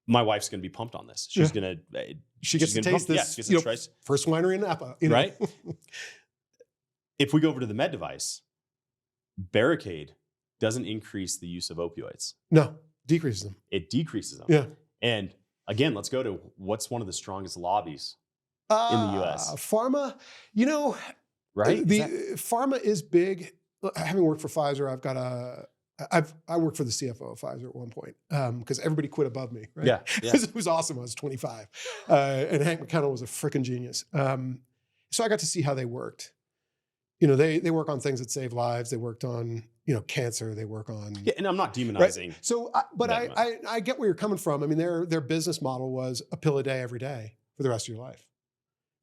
my wife's going to be pumped on this. She's going to, she gets to taste this. Yeah, she gets to try. First winery in Napa, you know? Right? If we go over to the med device, Barricaid doesn't increase the use of opioids. No, decreases them. It decreases them. Yeah. And again, let's go to what's one of the strongest lobbies in the US. Pharma, you know, right? Pharma is big. Having worked for Pfizer, I worked for the CFO of Pfizer at one point because everybody quit above me. Right? Yeah. It was awesome. I was 25, and Hank McKenna was a freaking genius. So I got to see how they worked. You know, they work on things that save lives. They worked on, you know, cancer. They work on. Yeah, and I'm not demonizing. Right? So, I get where you're coming from. I mean, their business model was a pill a day every day for the rest of your life,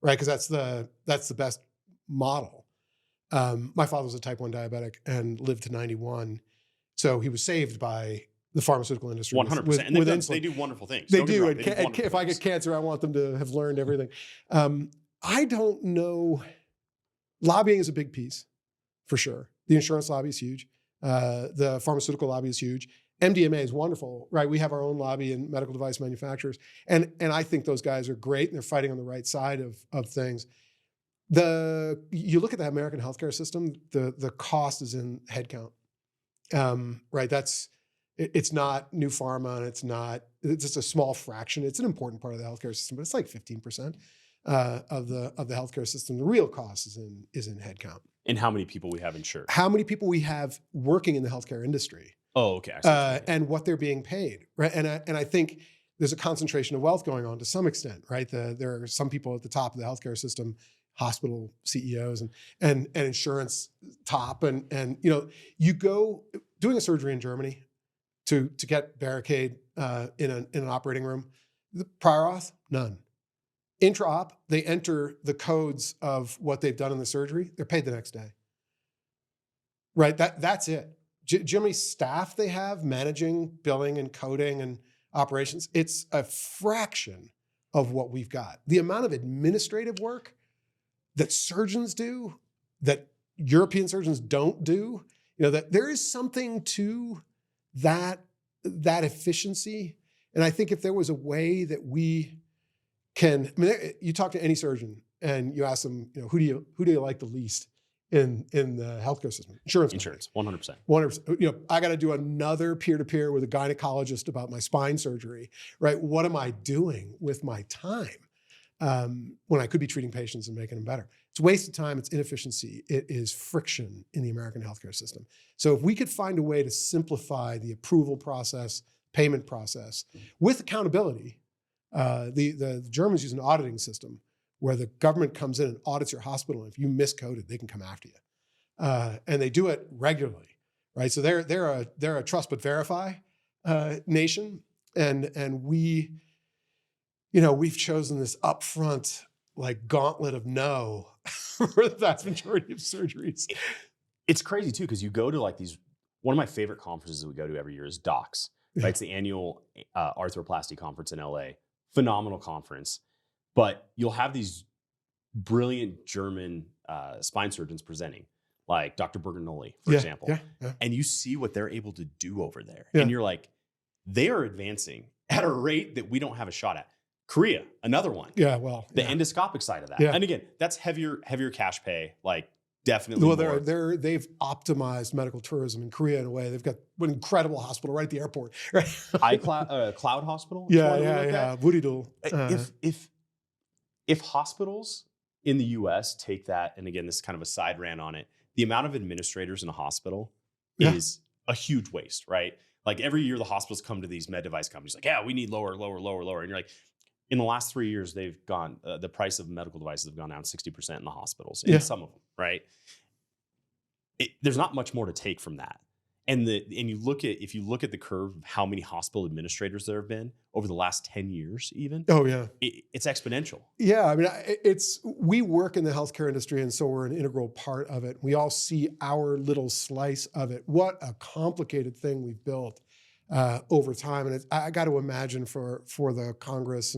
right? Because that's the best model. My father was a type 1 diabetic and lived to 91, so he was saved by the pharmaceutical industry. 100%. And they do wonderful things. They do. And if I get cancer, I want them to have learned everything. I don't know. Lobbying is a big piece, for sure. The insurance lobby is huge. The pharmaceutical lobby is huge. MDMA is wonderful, right? We have our own lobby in medical device manufacturers. And I think those guys are great and they're fighting on the right side of things. You look at the American healthcare system, the cost is in headcount, right? It's not new pharma and it's just a small fraction. It's an important part of the healthcare system, but it's like 15% of the healthcare system. The real cost is in headcount. And how many people we have insured. How many people we have working in the healthcare industry. Oh, okay. And what they're being paid, right? And I think there's a concentration of wealth going on to some extent, right? There are some people at the top of the healthcare system, hospital CEOs and insurance top, and you know, you go doing a surgery in Germany to get Barricaid in an operating room. The prior auth, none. Intra-op, they enter the codes of what they've done in the surgery. They're paid the next day, right? That's it. Jimmy staff they have managing billing and coding and operations, it's a fraction of what we've got. The amount of administrative work that surgeons do, that European surgeons don't do, you know, that there is something to that efficiency. And I think if there was a way that we can, I mean, you talk to any surgeon and you ask them, you know, who do you like the least in the healthcare system? Insurance, 100%. 100%. You know, I got to do another peer-to-peer with a gynecologist about my spine surgery, right? What am I doing with my time when I could be treating patients and making them better? It's a waste of time. It's inefficiency. It is friction in the American healthcare system. So if we could find a way to simplify the approval process, payment process with accountability. The Germans use an auditing system where the government comes in and audits your hospital. And if you miscoded, they can come after you. And they do it regularly, right? So they're a trust but verify nation. And we, you know, we've chosen this upfront like gauntlet of no for the vast majority of surgeries. It's crazy too, because you go to like one of my favorite conferences that we go to every year is DOCS, right? It's the annual arthroplasty conference in LA. Phenomenal conference, but you'll have these brilliant German spine surgeons presenting, like Dr. Berganoli, for example. Yeah. And you see what they're able to do over there. Yeah. And you're like, they are advancing at a rate that we don't have a shot at. Korea, another one. Yeah, well. The endoscopic side of that. Yeah. And again, that's heavier cash pay, like definitely well, more. They've optimized medical tourism in Korea in a way. They've got an incredible hospital right at the airport. Right? Cloud Hospital? Yeah. Buridul. If hospitals in the US take that, and again, this is kind of a side rant on it, the amount of administrators in a hospital is a huge waste, right? Like every year the hospitals come to these med device companies like, yeah, we need lower. And you're like, in the last 3 years, they've gone, the price of medical devices have gone down 60% in the hospitals, in some of them, right? There's not much more to take from that. And if you look at the curve of how many hospital administrators there have been over the last 10 years, even, Oh yeah. It's exponential. Yeah. I mean, we work in the healthcare industry, and so we're an integral part of it. We all see our little slice of it. What a complicated thing we've built over time. And I got to imagine for the Congress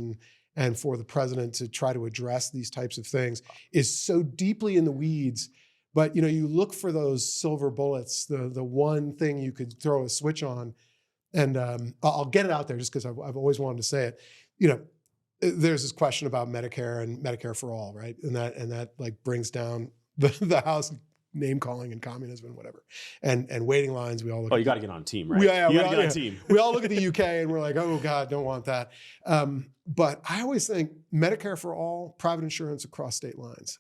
and for the president to try to address these types of things is so deeply in the weeds. But you look for those silver bullets, the one thing you could throw a switch on, and I'll get it out there just because I've always wanted to say it. There's this question about Medicare and Medicare for all, right? And that like brings down the House name calling and communism and whatever, and waiting lines. We all look. Oh, you got to get on a team, right? You got to get on a yeah. team. We all look at the UK and we're like, oh God, don't want that. But I always think Medicare for all, private insurance across state lines.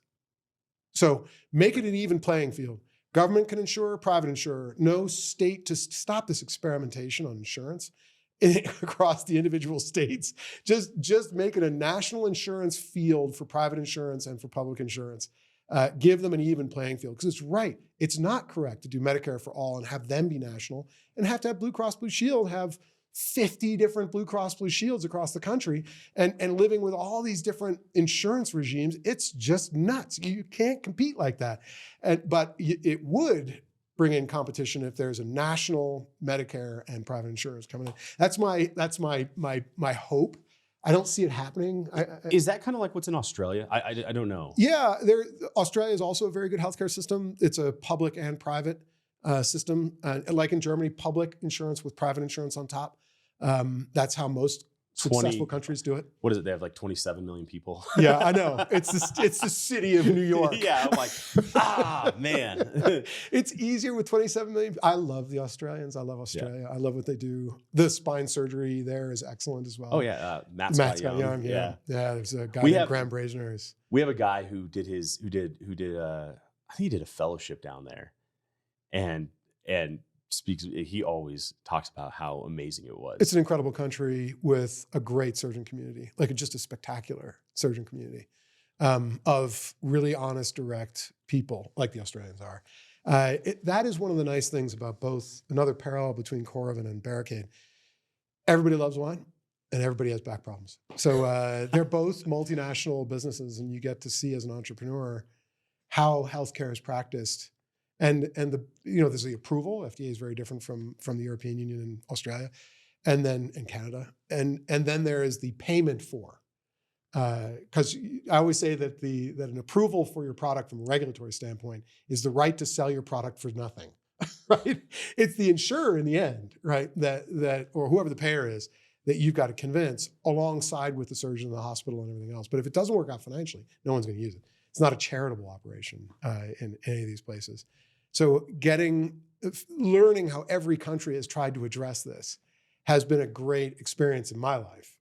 So make it an even playing field. Government can insure, private insurer. No state to stop this experimentation on insurance across the individual states. Just make it a national insurance field for private insurance and for public insurance. Give them an even playing field, because it's right. It's not correct to do Medicare for all and have them be national and have to have Blue Cross Blue Shield have 50 different Blue Cross Blue Shields across the country and living with all these different insurance regimes. It's just nuts. You can't compete like that. But it would bring in competition if there's a national Medicare and private insurance coming in. That's my hope. I don't see it happening. Is that kind of like what's in Australia? I don't know. Yeah, Australia is also a very good healthcare system. It's a public and private system. Like in Germany, public insurance with private insurance on top. That's how most successful countries do it. What is it? They have like 27 million people. Yeah, I know. It's the city of New York. Yeah, I'm like, man. It's easier with 27 million. I love the Australians. I love Australia. Yeah. I love what they do. The spine surgery there is excellent as well. Oh yeah, Matt Scott Young. Yeah. There's a guy named Graham Braziner's. We have a guy who did I think he did a fellowship down there, and speaks. He always talks about how amazing it was. It's an incredible country with a great surgeon community, like just a spectacular surgeon community of really honest, direct people, like the Australians are. That is one of the nice things about both. Another parallel between Coravin and Barricaid. Everybody loves wine, and everybody has back problems. So they're both multinational businesses, and you get to see as an entrepreneur how healthcare is practiced. And there's the approval. FDA is very different from the European Union and Australia, and then in Canada, and then there is the payment for, because I always say that an approval for your product from a regulatory standpoint is the right to sell your product for nothing, right? It's the insurer in the end, right? That or whoever the payer is, that you've got to convince alongside with the surgeon in the hospital and everything else. But if it doesn't work out financially, no one's going to use it. It's not a charitable operation in any of these places. So learning how every country has tried to address this has been a great experience in my life.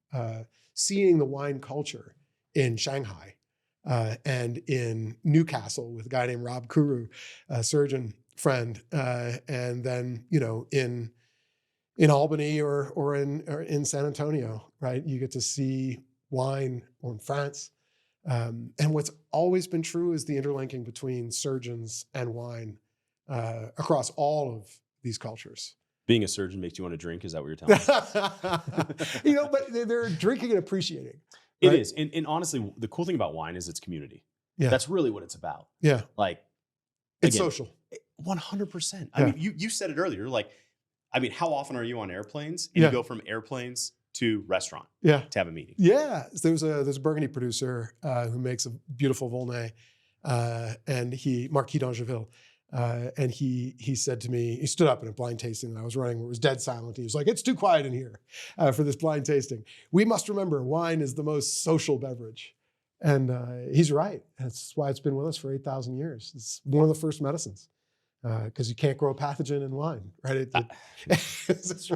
Seeing the wine culture in Shanghai and in Newcastle with a guy named Rob Kuru, a surgeon friend, and then in Albany or in San Antonio, right? You get to see wine, or in France. And what's always been true is the interlinking between surgeons and wine across all of these cultures. Being a surgeon makes you want to drink. Is that what you're telling me? But they're drinking and appreciating. Right? It is. And honestly, the cool thing about wine is it's community. Yeah. That's really what it's about. Yeah. Like, it's social. 100%. I mean, you said it earlier. Like, I mean, how often are you on airplanes? And you go from airplanes to restaurant to have a meeting. Yeah. There's a Burgundy producer who makes a beautiful Volnay, and Marquis d'Angeville. And he said to me, he stood up in a blind tasting that I was running where it was dead silent. He was like, it's too quiet in here for this blind tasting. We must remember wine is the most social beverage. And he's right. That's why it's been with us for 8,000 years. It's one of the first medicines because you can't grow a pathogen in wine, right? It's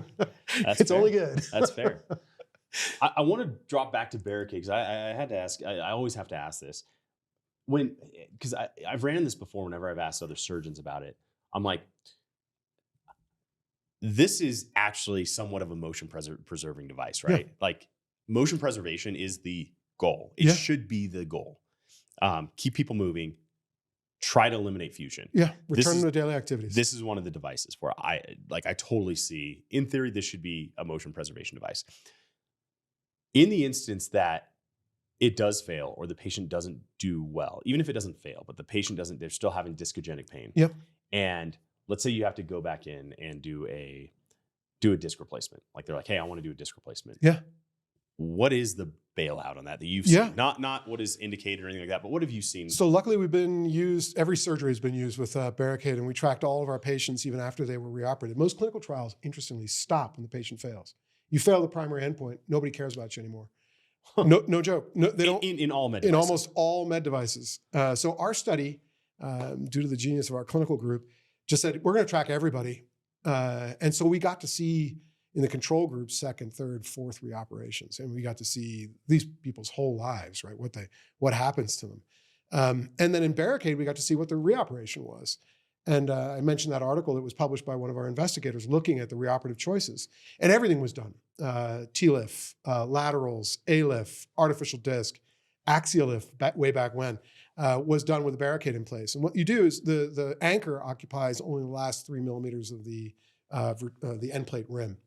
only good. That's fair. I want to drop back to Barricaid because I had to ask, I always have to ask this. Because I've ran this before whenever I've asked other surgeons about it. I'm like, this is actually somewhat of a motion preserving device, right? Yeah. Like motion preservation is the goal. It should be the goal. Keep people moving, try to eliminate fusion. Yeah, This return is- to daily activities. This is one of the devices where I totally see, in theory, this should be a motion preservation device. In the instance that it does fail or the patient doesn't do well, even if it doesn't fail, but the patient doesn't, they're still having discogenic pain. Yep. And let's say you have to go back in and do a disc replacement. Like they're like, hey, I want to do a disc replacement. Yeah. What is the bailout on that you've Yeah. seen? Not what is indicated or anything like that, but what have you seen? So luckily every surgery has been used with Barricaid, and we tracked all of our patients even after they were reoperated. Most clinical trials, interestingly, stop when the patient fails. You fail the primary endpoint, nobody cares about you anymore. No joke. No, they don't. In all med In devices. almost all med devices. So our study, due to the genius of our clinical group, just said, we're going to track everybody. And so we got to see in the control group, second, third, fourth reoperations. And we got to see these people's whole lives, right? What happens to them. And then in Barricaid, we got to see what the reoperation was. And I mentioned that article that was published by one of our investigators looking at the reoperative choices. And everything was done. TLIF, laterals, ALIF, artificial disc, axial lift, way back when, was done with the Barricaid in place. And what you do is the anchor occupies only the last 3 millimeters of the end plate rim.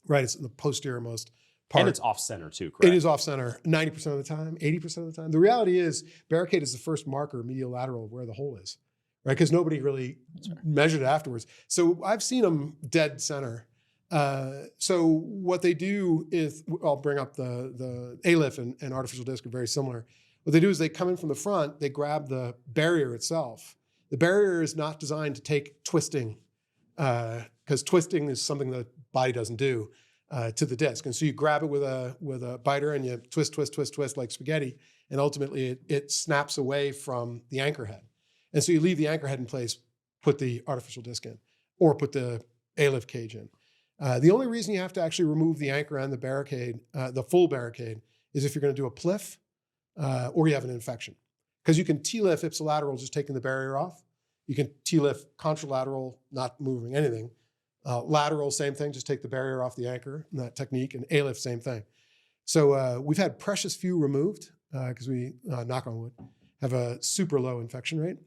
Right, it's in the posterior most part. And it's off center too, correct? It is off center 90% of the time, 80% of the time. The reality is Barricaid is the first marker, medial lateral, of where the hole is, right? Because nobody really measured it afterwards. So I've seen them dead center. So what they do is, I'll bring up the ALIF and artificial disc are very similar. What they do is they come in from the front, they grab the barrier itself. The barrier is not designed to take twisting, because twisting is something the body doesn't do to the disc. And so you grab it with a biter and you twist like spaghetti, and ultimately it snaps away from the anchor head. And so you leave the anchor head in place, put the artificial disc in, or put the ALIF cage in. The only reason you have to actually remove the anchor and the Barricaid, the full Barricaid, is if you're going to do a PLIF or you have an infection. Because you can TLIF ipsilateral, just taking the barrier off. You can TLIF contralateral, not moving anything. Lateral, same thing, just take the barrier off the anchor, and that technique, and ALIF, same thing. So we've had precious few removed because we, knock on wood, have a super low infection rate.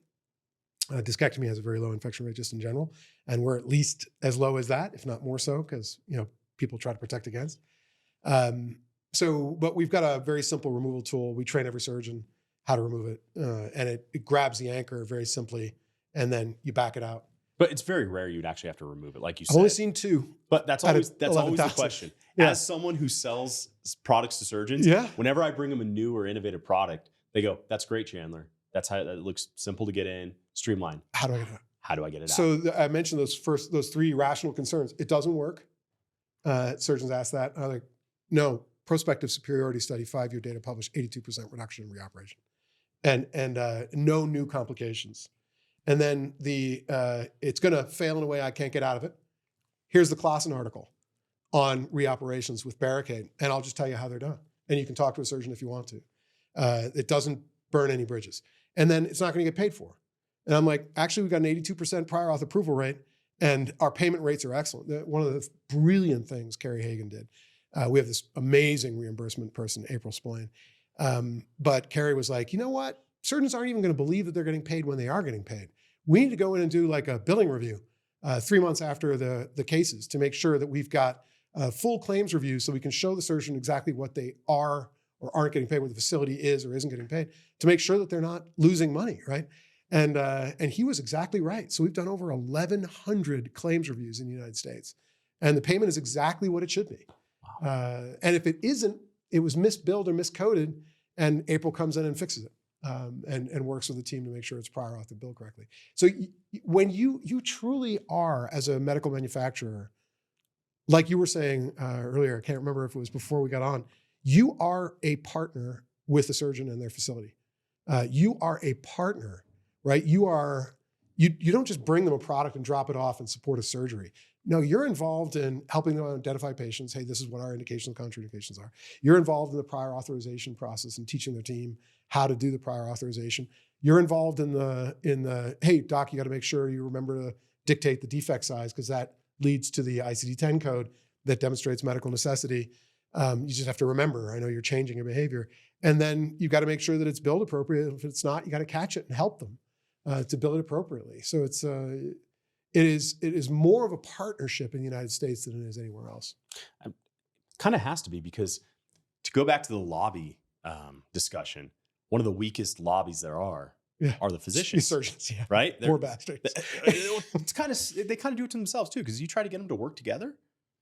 Discectomy has a very low infection rate just in general, and we're at least as low as that, if not more so, because people try to protect against. But we've got a very simple removal tool. We train every surgeon how to remove it, and it grabs the anchor very simply, and then you back it out. But it's very rare you'd actually have to remove it, like you said. I've only seen 2. But that's always the 11,000. question. Yeah. As someone who sells products to surgeons, Yeah. whenever I bring them a new or innovative product, they go, "That's great, Chandler. That's how it looks simple to get in, streamlined. How do I get it out? How do I get it out?" So I mentioned those 3 rational concerns. It doesn't work. Surgeons ask that. I'm like, no, prospective superiority study, 5-year data published, 82% reduction in reoperation. And no new complications. And then it's going to fail in a way I can't get out of it. Here's the Clausen article on reoperations with Barricaid, and I'll just tell you how they're done. And you can talk to a surgeon if you want to. It doesn't burn any bridges. And then it's not going to get paid for. And I'm like, actually, we've got an 82% prior auth approval rate, and our payment rates are excellent. One of the brilliant things Carrie Hagan did, we have this amazing reimbursement person, April Spillane. But Carrie was like, you know what? Surgeons aren't even going to believe that they're getting paid when they are getting paid. We need to go in and do like a billing review 3 months after the cases to make sure that we've got a full claims review so we can show the surgeon exactly what they are or aren't getting paid, what the facility is or isn't getting paid, to make sure that they're not losing money, right? And he was exactly right. So we've done over 1,100 claims reviews in the United States, and the payment is exactly what it should be. And if it isn't, it was misbilled or miscoded, and April comes in and fixes it. And works with the team to make sure it's prior auth and billed correctly. So when you truly are, as a medical manufacturer, like you were saying earlier, I can't remember if it was before we got on, you are a partner with the surgeon and their facility. You are a partner, right? You don't just bring them a product and drop it off and support a surgery. No, you're involved in helping them identify patients. Hey, this is what our indications and contraindications are. You're involved in the prior authorization process and teaching their team how to do the prior authorization. You're involved in the hey, doc, you got to make sure you remember to dictate the defect size because that leads to the ICD-10 code that demonstrates medical necessity. You just have to remember, I know you're changing your behavior. And then you got to make sure that it's billed appropriate. If it's not, you got to catch it and help them. to build it appropriately. So it is more of a partnership in the United States than it is anywhere else. Kind of has to be, because to go back to the lobby discussion, one of the weakest lobbies there are the physicians, surgeons, right? Poor bastards. It's kind of, they kind of do it to themselves too, because you try to get them to work together.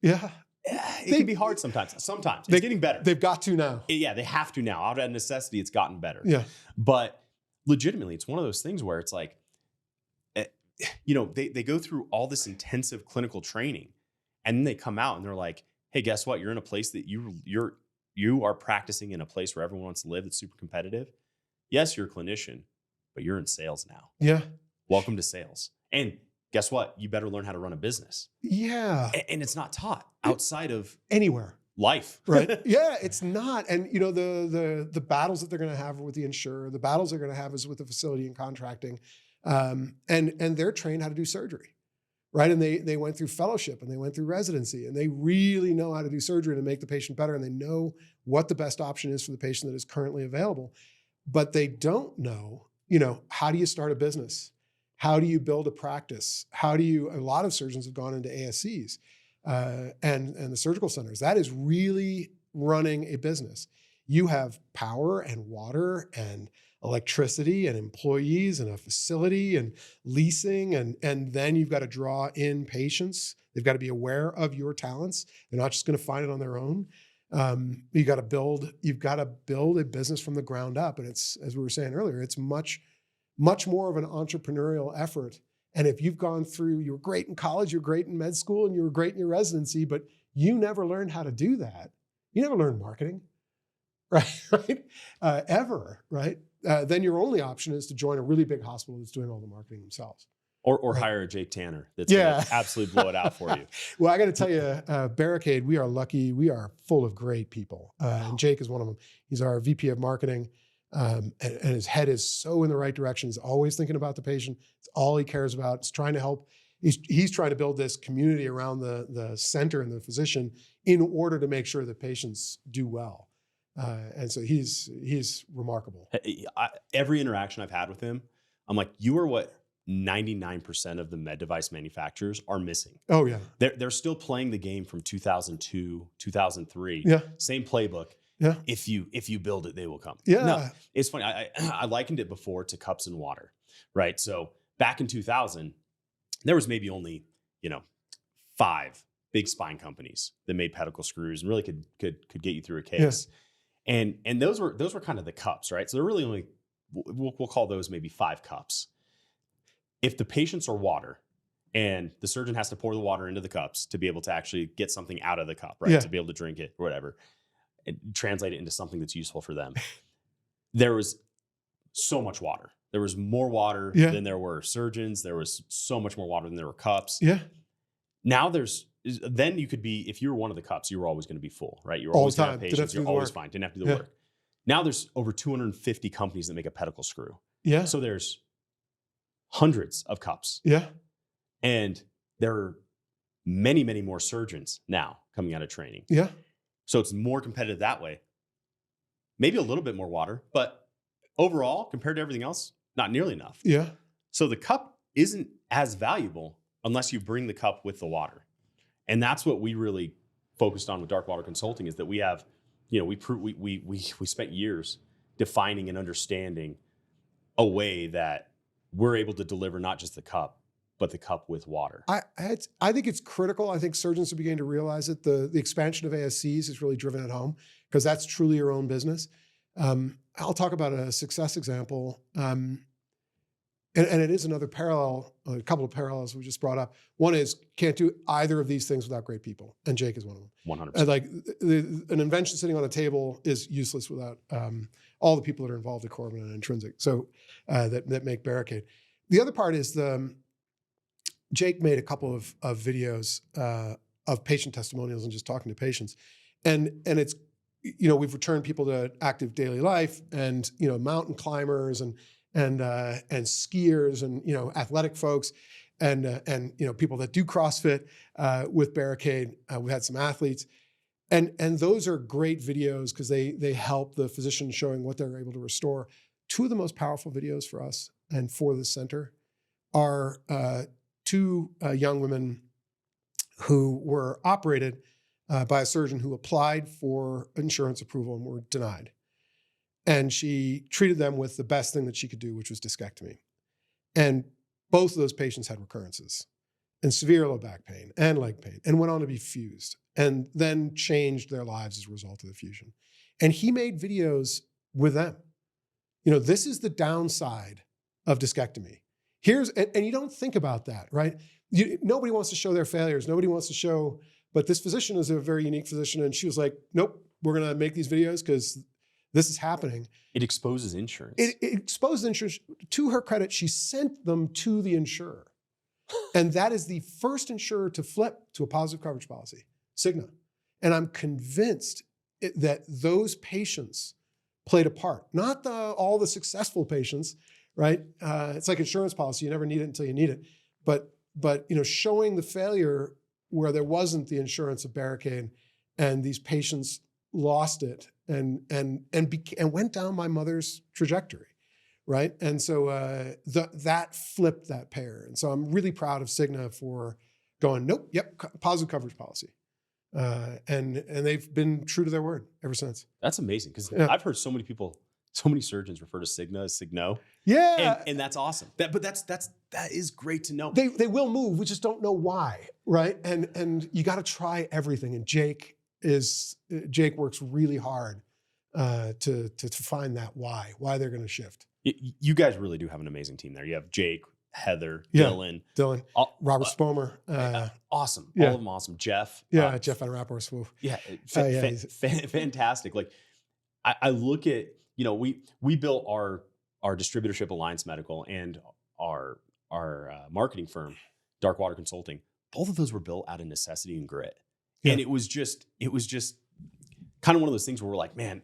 Yeah. It can be hard sometimes. Sometimes it's getting better. They've got to now. Yeah, they have to now. Out of necessity, it's gotten better. Yeah. But legitimately, it's one of those things where it's like, they go through all this intensive clinical training, and then they come out and they're like, hey, guess what? You're in a place that you are practicing in a place where everyone wants to live, that's super competitive. Yes, you're a clinician, but you're in sales now. Yeah. Welcome to sales. And guess what? You better learn how to run a business. Yeah. And it's not taught outside of anywhere. Life. Right. Yeah, it's not. And the battles that they're going to have with the insurer, the battles they're going to have is with the facility and contracting. And they're trained how to do surgery. Right. And they went through fellowship and they went through residency, and they really know how to do surgery to make the patient better. And they know what the best option is for the patient that is currently available. But they don't know, how do you start a business? How do you build a practice? A lot of surgeons have gone into ASCs and the surgical centers. That is really running a business. You have power and water and electricity and employees and a facility and leasing, and then you've got to draw in patients. They've got to be aware of your talents. They're not just going to find it on their own. You've got to build a business from the ground up. And it's, as we were saying earlier, it's much more of an entrepreneurial effort. And if you've gone through, you were great in college, you're great in med school, and you were great in your residency, but you never learned how to do that. You never learned marketing, right? Ever, right? Then your only option is to join a really big hospital that's doing all the marketing themselves. Or hire a Jake Tanner that's going to absolutely blow it out for you. Well, I got to tell you, Barricaid, we are lucky. We are full of great people. And Jake is one of them. He's our VP of marketing. And his head is so in the right direction. He's always thinking about the patient. It's all he cares about. He's trying to help. He's trying to build this community around the center and the physician in order to make sure that patients do well. And so he's remarkable. Every interaction I've had with him, I'm like, you are what 99% of the med device manufacturers are missing. Oh yeah. They're still playing the game from 2002, 2003. Yeah. Same playbook. Yeah. If you build it, they will come. Yeah. No, it's funny. I likened it before to cups and water, right? So back in 2000, there was maybe only, 5 big spine companies that made pedicle screws and really could get you through a case. Yeah. And those were kind of the cups, right? So they're really only, we'll call those maybe 5 cups. If the patients are water and the surgeon has to pour the water into the cups to be able to actually get something out of the cup, right? Yeah. To be able to drink it or whatever, and translate it into something that's useful for them. There was so much water. There was more water than there were surgeons. There was so much more water than there were cups. Yeah. Now then you could be, if you were one of the cups, you were always going to be full, right? You were always going to have patients. You're always fine. Didn't have to do the work. Now there's over 250 companies that make a pedicle screw. Yeah. So there's hundreds of cups. Yeah. And there are many, many more surgeons now coming out of training. Yeah. So it's more competitive that way. Maybe a little bit more water, but overall, compared to everything else, not nearly enough. Yeah. So the cup isn't as valuable unless you bring the cup with the water. And that's what we really focused on with Dark Water Consulting, is that we have, we spent years defining and understanding a way that we're able to deliver not just the cup, but the cup with water. I think it's critical. I think surgeons are beginning to realize it. The expansion of ASCs has really driven it home, because that's truly your own business. I'll talk about a success example. And it is another parallel, a couple of parallels we just brought up. One is, can't do either of these things without great people. And Jake is one of them. 100%. Like an invention sitting on a table is useless without all the people that are involved at Coravin and Intrinsic. So that make Barricaid. The other part is Jake made a couple of videos of patient testimonials and just talking to patients. And it's, we've returned people to active daily life, and, mountain climbers and skiers and, athletic folks and people that do CrossFit with Barricaid. We had some athletes, and those are great videos because they help the physician showing what they're able to restore. Two of the most powerful videos for us and for the center are two young women who were operated by a surgeon who applied for insurance approval and were denied. And she treated them with the best thing that she could do, which was discectomy. And both of those patients had recurrences and severe low back pain and leg pain and went on to be fused and then changed their lives as a result of the fusion. And he made videos with them. This is the downside of discectomy. And you don't think about that, right? Nobody wants to show their failures. Nobody wants to show, but this physician is a very unique physician. And she was like, nope, we're going to make these videos because this is happening. It exposes insurance. It exposes insurance. To her credit, she sent them to the insurer. And that is the first insurer to flip to a positive coverage policy, Cigna. And I'm convinced that those patients played a part. Not all the successful patients, right? It's like insurance policy. You never need it until you need it. But showing the failure where there wasn't the insurance of Barricaid and these patients lost it and went down my mother's trajectory, right? And so that flipped that pair. And so I'm really proud of Cigna for going, nope, yep, positive coverage policy. And they've been true to their word ever since. That's amazing because I've heard so many surgeons refer to Cigna as Cigno. Yeah, and that's awesome. That is great to know. They will move. We just don't know why, right? And you got to try everything. And Jake works really hard to find that why they're going to shift. You guys really do have an amazing team there. You have Jake, Heather, Dylan, Robert Spomer. Awesome. Yeah. All of them awesome. Jeff. Jeff Van Rapport Swoof. Yeah. Fantastic. Like I look at, we built our distributorship Alliance Medical and our marketing firm, Dark Water Consulting. Both of those were built out of necessity and grit. Yeah. And it was just kind of one of those things where we're like, man,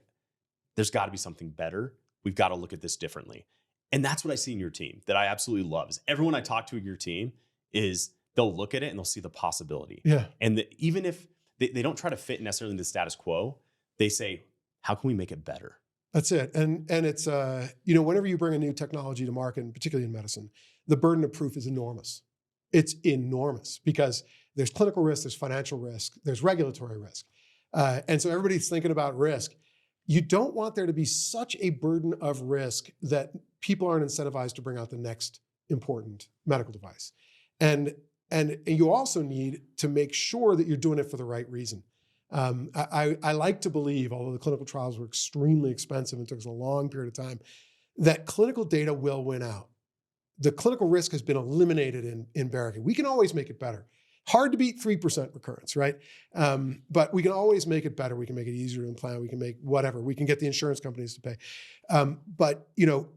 there's got to be something better. We've got to look at this differently. And that's what I see in your team that I absolutely love is everyone I talk to in your team is they'll look at it and they'll see the possibility. Yeah. And even if they don't try to fit necessarily in the status quo, they say, how can we make it better? That's it. And it's, whenever you bring a new technology to market, and particularly in medicine, the burden of proof is enormous. It's enormous because there's clinical risk, there's financial risk, there's regulatory risk. And so everybody's thinking about risk. You don't want there to be such a burden of risk that people aren't incentivized to bring out the next important medical device. And you also need to make sure that you're doing it for the right reason. I like to believe, although the clinical trials were extremely expensive and took us a long period of time, that clinical data will win out. The clinical risk has been eliminated in Barricaid. We can always make it better. Hard to beat 3% recurrence, right? But we can always make it better. We can make it easier to implant. We can make whatever. We can get the insurance companies to pay. But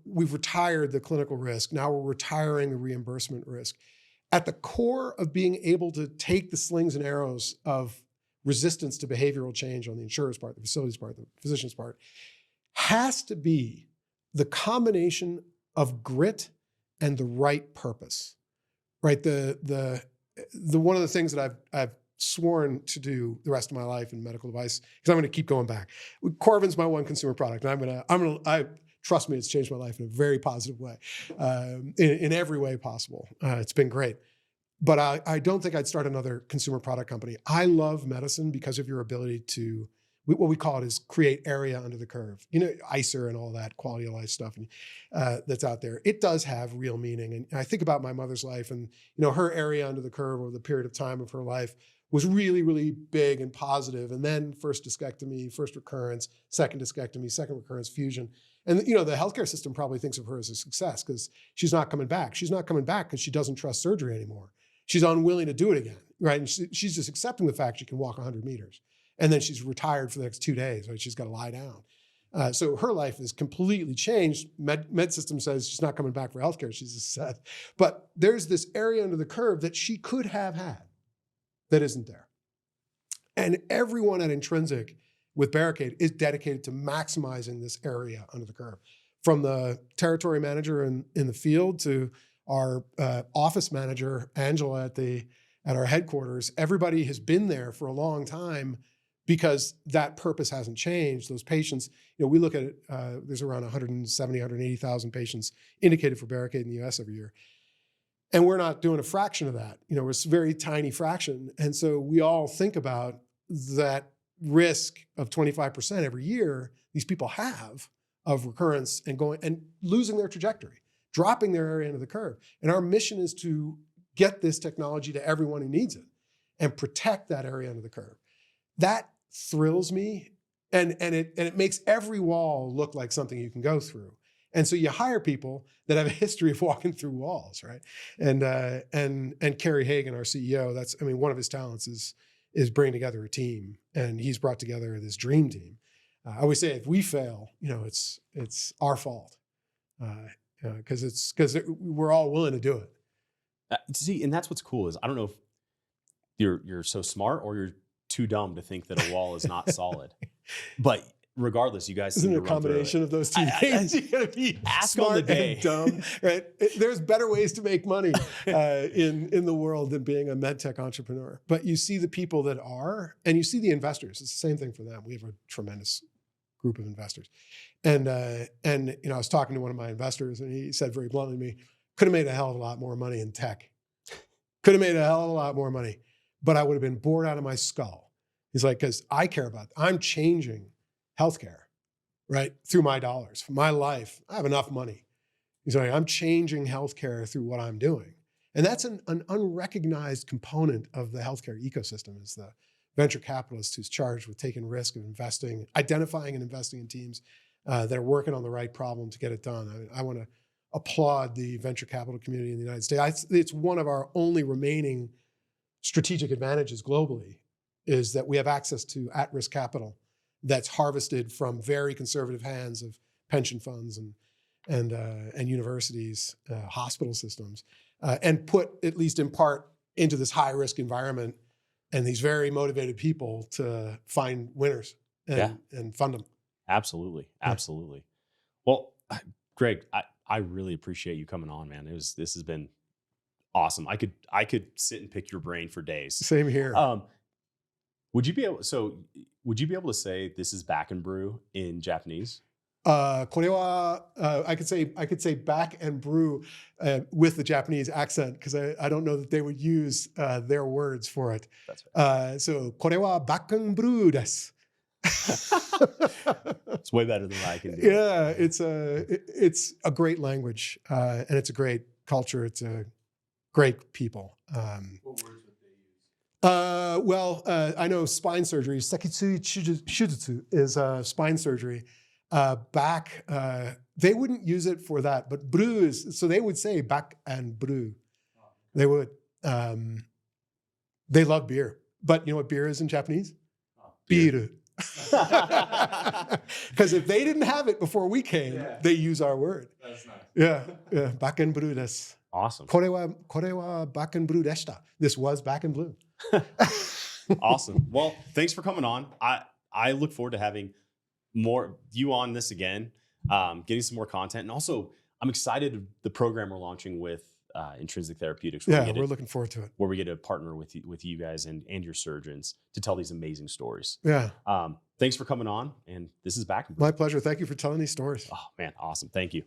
we've retired the clinical risk. Now we're retiring the reimbursement risk. At the core of being able to take the slings and arrows of resistance to behavioral change on the insurer's part, the facility's part, the physician's part, has to be the combination of grit and the right purpose, right? The one of the things that I've sworn to do the rest of my life in medical device, because I'm going to keep going back. Coravin's my one consumer product, and I trust me, it's changed my life in a very positive way, in every way possible. It's been great. But I don't think I'd start another consumer product company. I love medicine because of your ability to, what we call it is create area under the curve. ICER and all that quality of life stuff that's out there. It does have real meaning. And I think about my mother's life and, her area under the curve over the period of time of her life was really, really big and positive. And then first discectomy, first recurrence, second discectomy, second recurrence, fusion. And, the healthcare system probably thinks of her as a success because she's not coming back. She's not coming back because she doesn't trust surgery anymore. She's unwilling to do it again, right? And she's just accepting the fact she can walk 100 meters. And then she's retired for the next 2 days, right? She's got to lie down. So her life is completely changed. Med system says she's not coming back for healthcare. She's a success. But there's this area under the curve that she could have had that isn't there. And everyone at Intrinsic with Barricaid is dedicated to maximizing this area under the curve. From the territory manager in the field to our office manager, Angela, at our headquarters, everybody has been there for a long time, because that purpose hasn't changed. Those patients, we look at it, there's around 170, 180,000 patients indicated for Barricaid in the US every year. And we're not doing a fraction of that. We're a very tiny fraction. And so we all think about that risk of 25% every year these people have of recurrence and going and losing their trajectory, dropping their area under the curve. And our mission is to get this technology to everyone who needs it and protect that area under the curve. That thrills me, and it makes every wall look like something you can go through. And so you hire people that have a history of walking through walls, right? And Kerry Hagan, our CEO, one of his talents is bringing together a team, and he's brought together this dream team. I always say, if we fail, it's our fault, because we're all willing to do it. See, and that's what's cool is I don't know if you're so smart or you're too dumb to think that a wall is not solid, but regardless, you guys isn't it a combination of those two things? You gotta be ask smart on the day. and dumb, right? There's better ways to make money in the world than being a med tech entrepreneur. But you see the people that are, and you see the investors. It's the same thing for them. We have a tremendous group of investors, and I was talking to one of my investors, and he said very bluntly to me, "Could have made a hell of a lot more money in tech. Could have made a hell of a lot more money, but I would have been bored out of my skull." He's like, "Because I care about it. I'm changing healthcare, right? Through my dollars, for my life. I have enough money." He's like, "I'm changing healthcare through what I'm doing." And that's an unrecognized component of the healthcare ecosystem, is the venture capitalist who's charged with taking risk of investing, identifying and investing in teams that are working on the right problem to get it done. I want to applaud the venture capital community in the United States. It's one of our only remaining strategic advantages globally, is that we have access to at-risk capital that's harvested from very conservative hands of pension funds and universities, hospital systems, and put, at least in part, into this high-risk environment and these very motivated people to find winners and fund them. Absolutely. Absolutely. Well, Greg, I really appreciate you coming on, man. This has been awesome. I could sit and pick your brain for days. Same here. Would you be able to say this is back and brew in Japanese? これは, I could say back and brew with the Japanese accent, because I don't know that they would use their words for it. That's right. So これは back and brew です. It's way better than I can do. Yeah, it's a great language, and it's a great culture. It's a great people. What words would they use? I know spine surgery, sekitsui shujutsu, is spine surgery. Back, they wouldn't use it for that, but brew is, so they would say back and brew. They would. They love beer. But you know what beer is in Japanese? Biru. Because if they didn't have it before we came, they use our word. That's nice. Yeah. Back and brew desu. Awesome. これはback and brew でした. This was back and blue. Awesome. Well, thanks for coming on. I look forward to having more you on this again, getting some more content. And also, I'm excited the program we're launching with Intrinsic Therapeutics. We're looking forward to it. Where we get to partner with you guys and your surgeons to tell these amazing stories. Yeah. Thanks for coming on. And this is back. My pleasure. Thank you for telling these stories. Oh, man. Awesome. Thank you.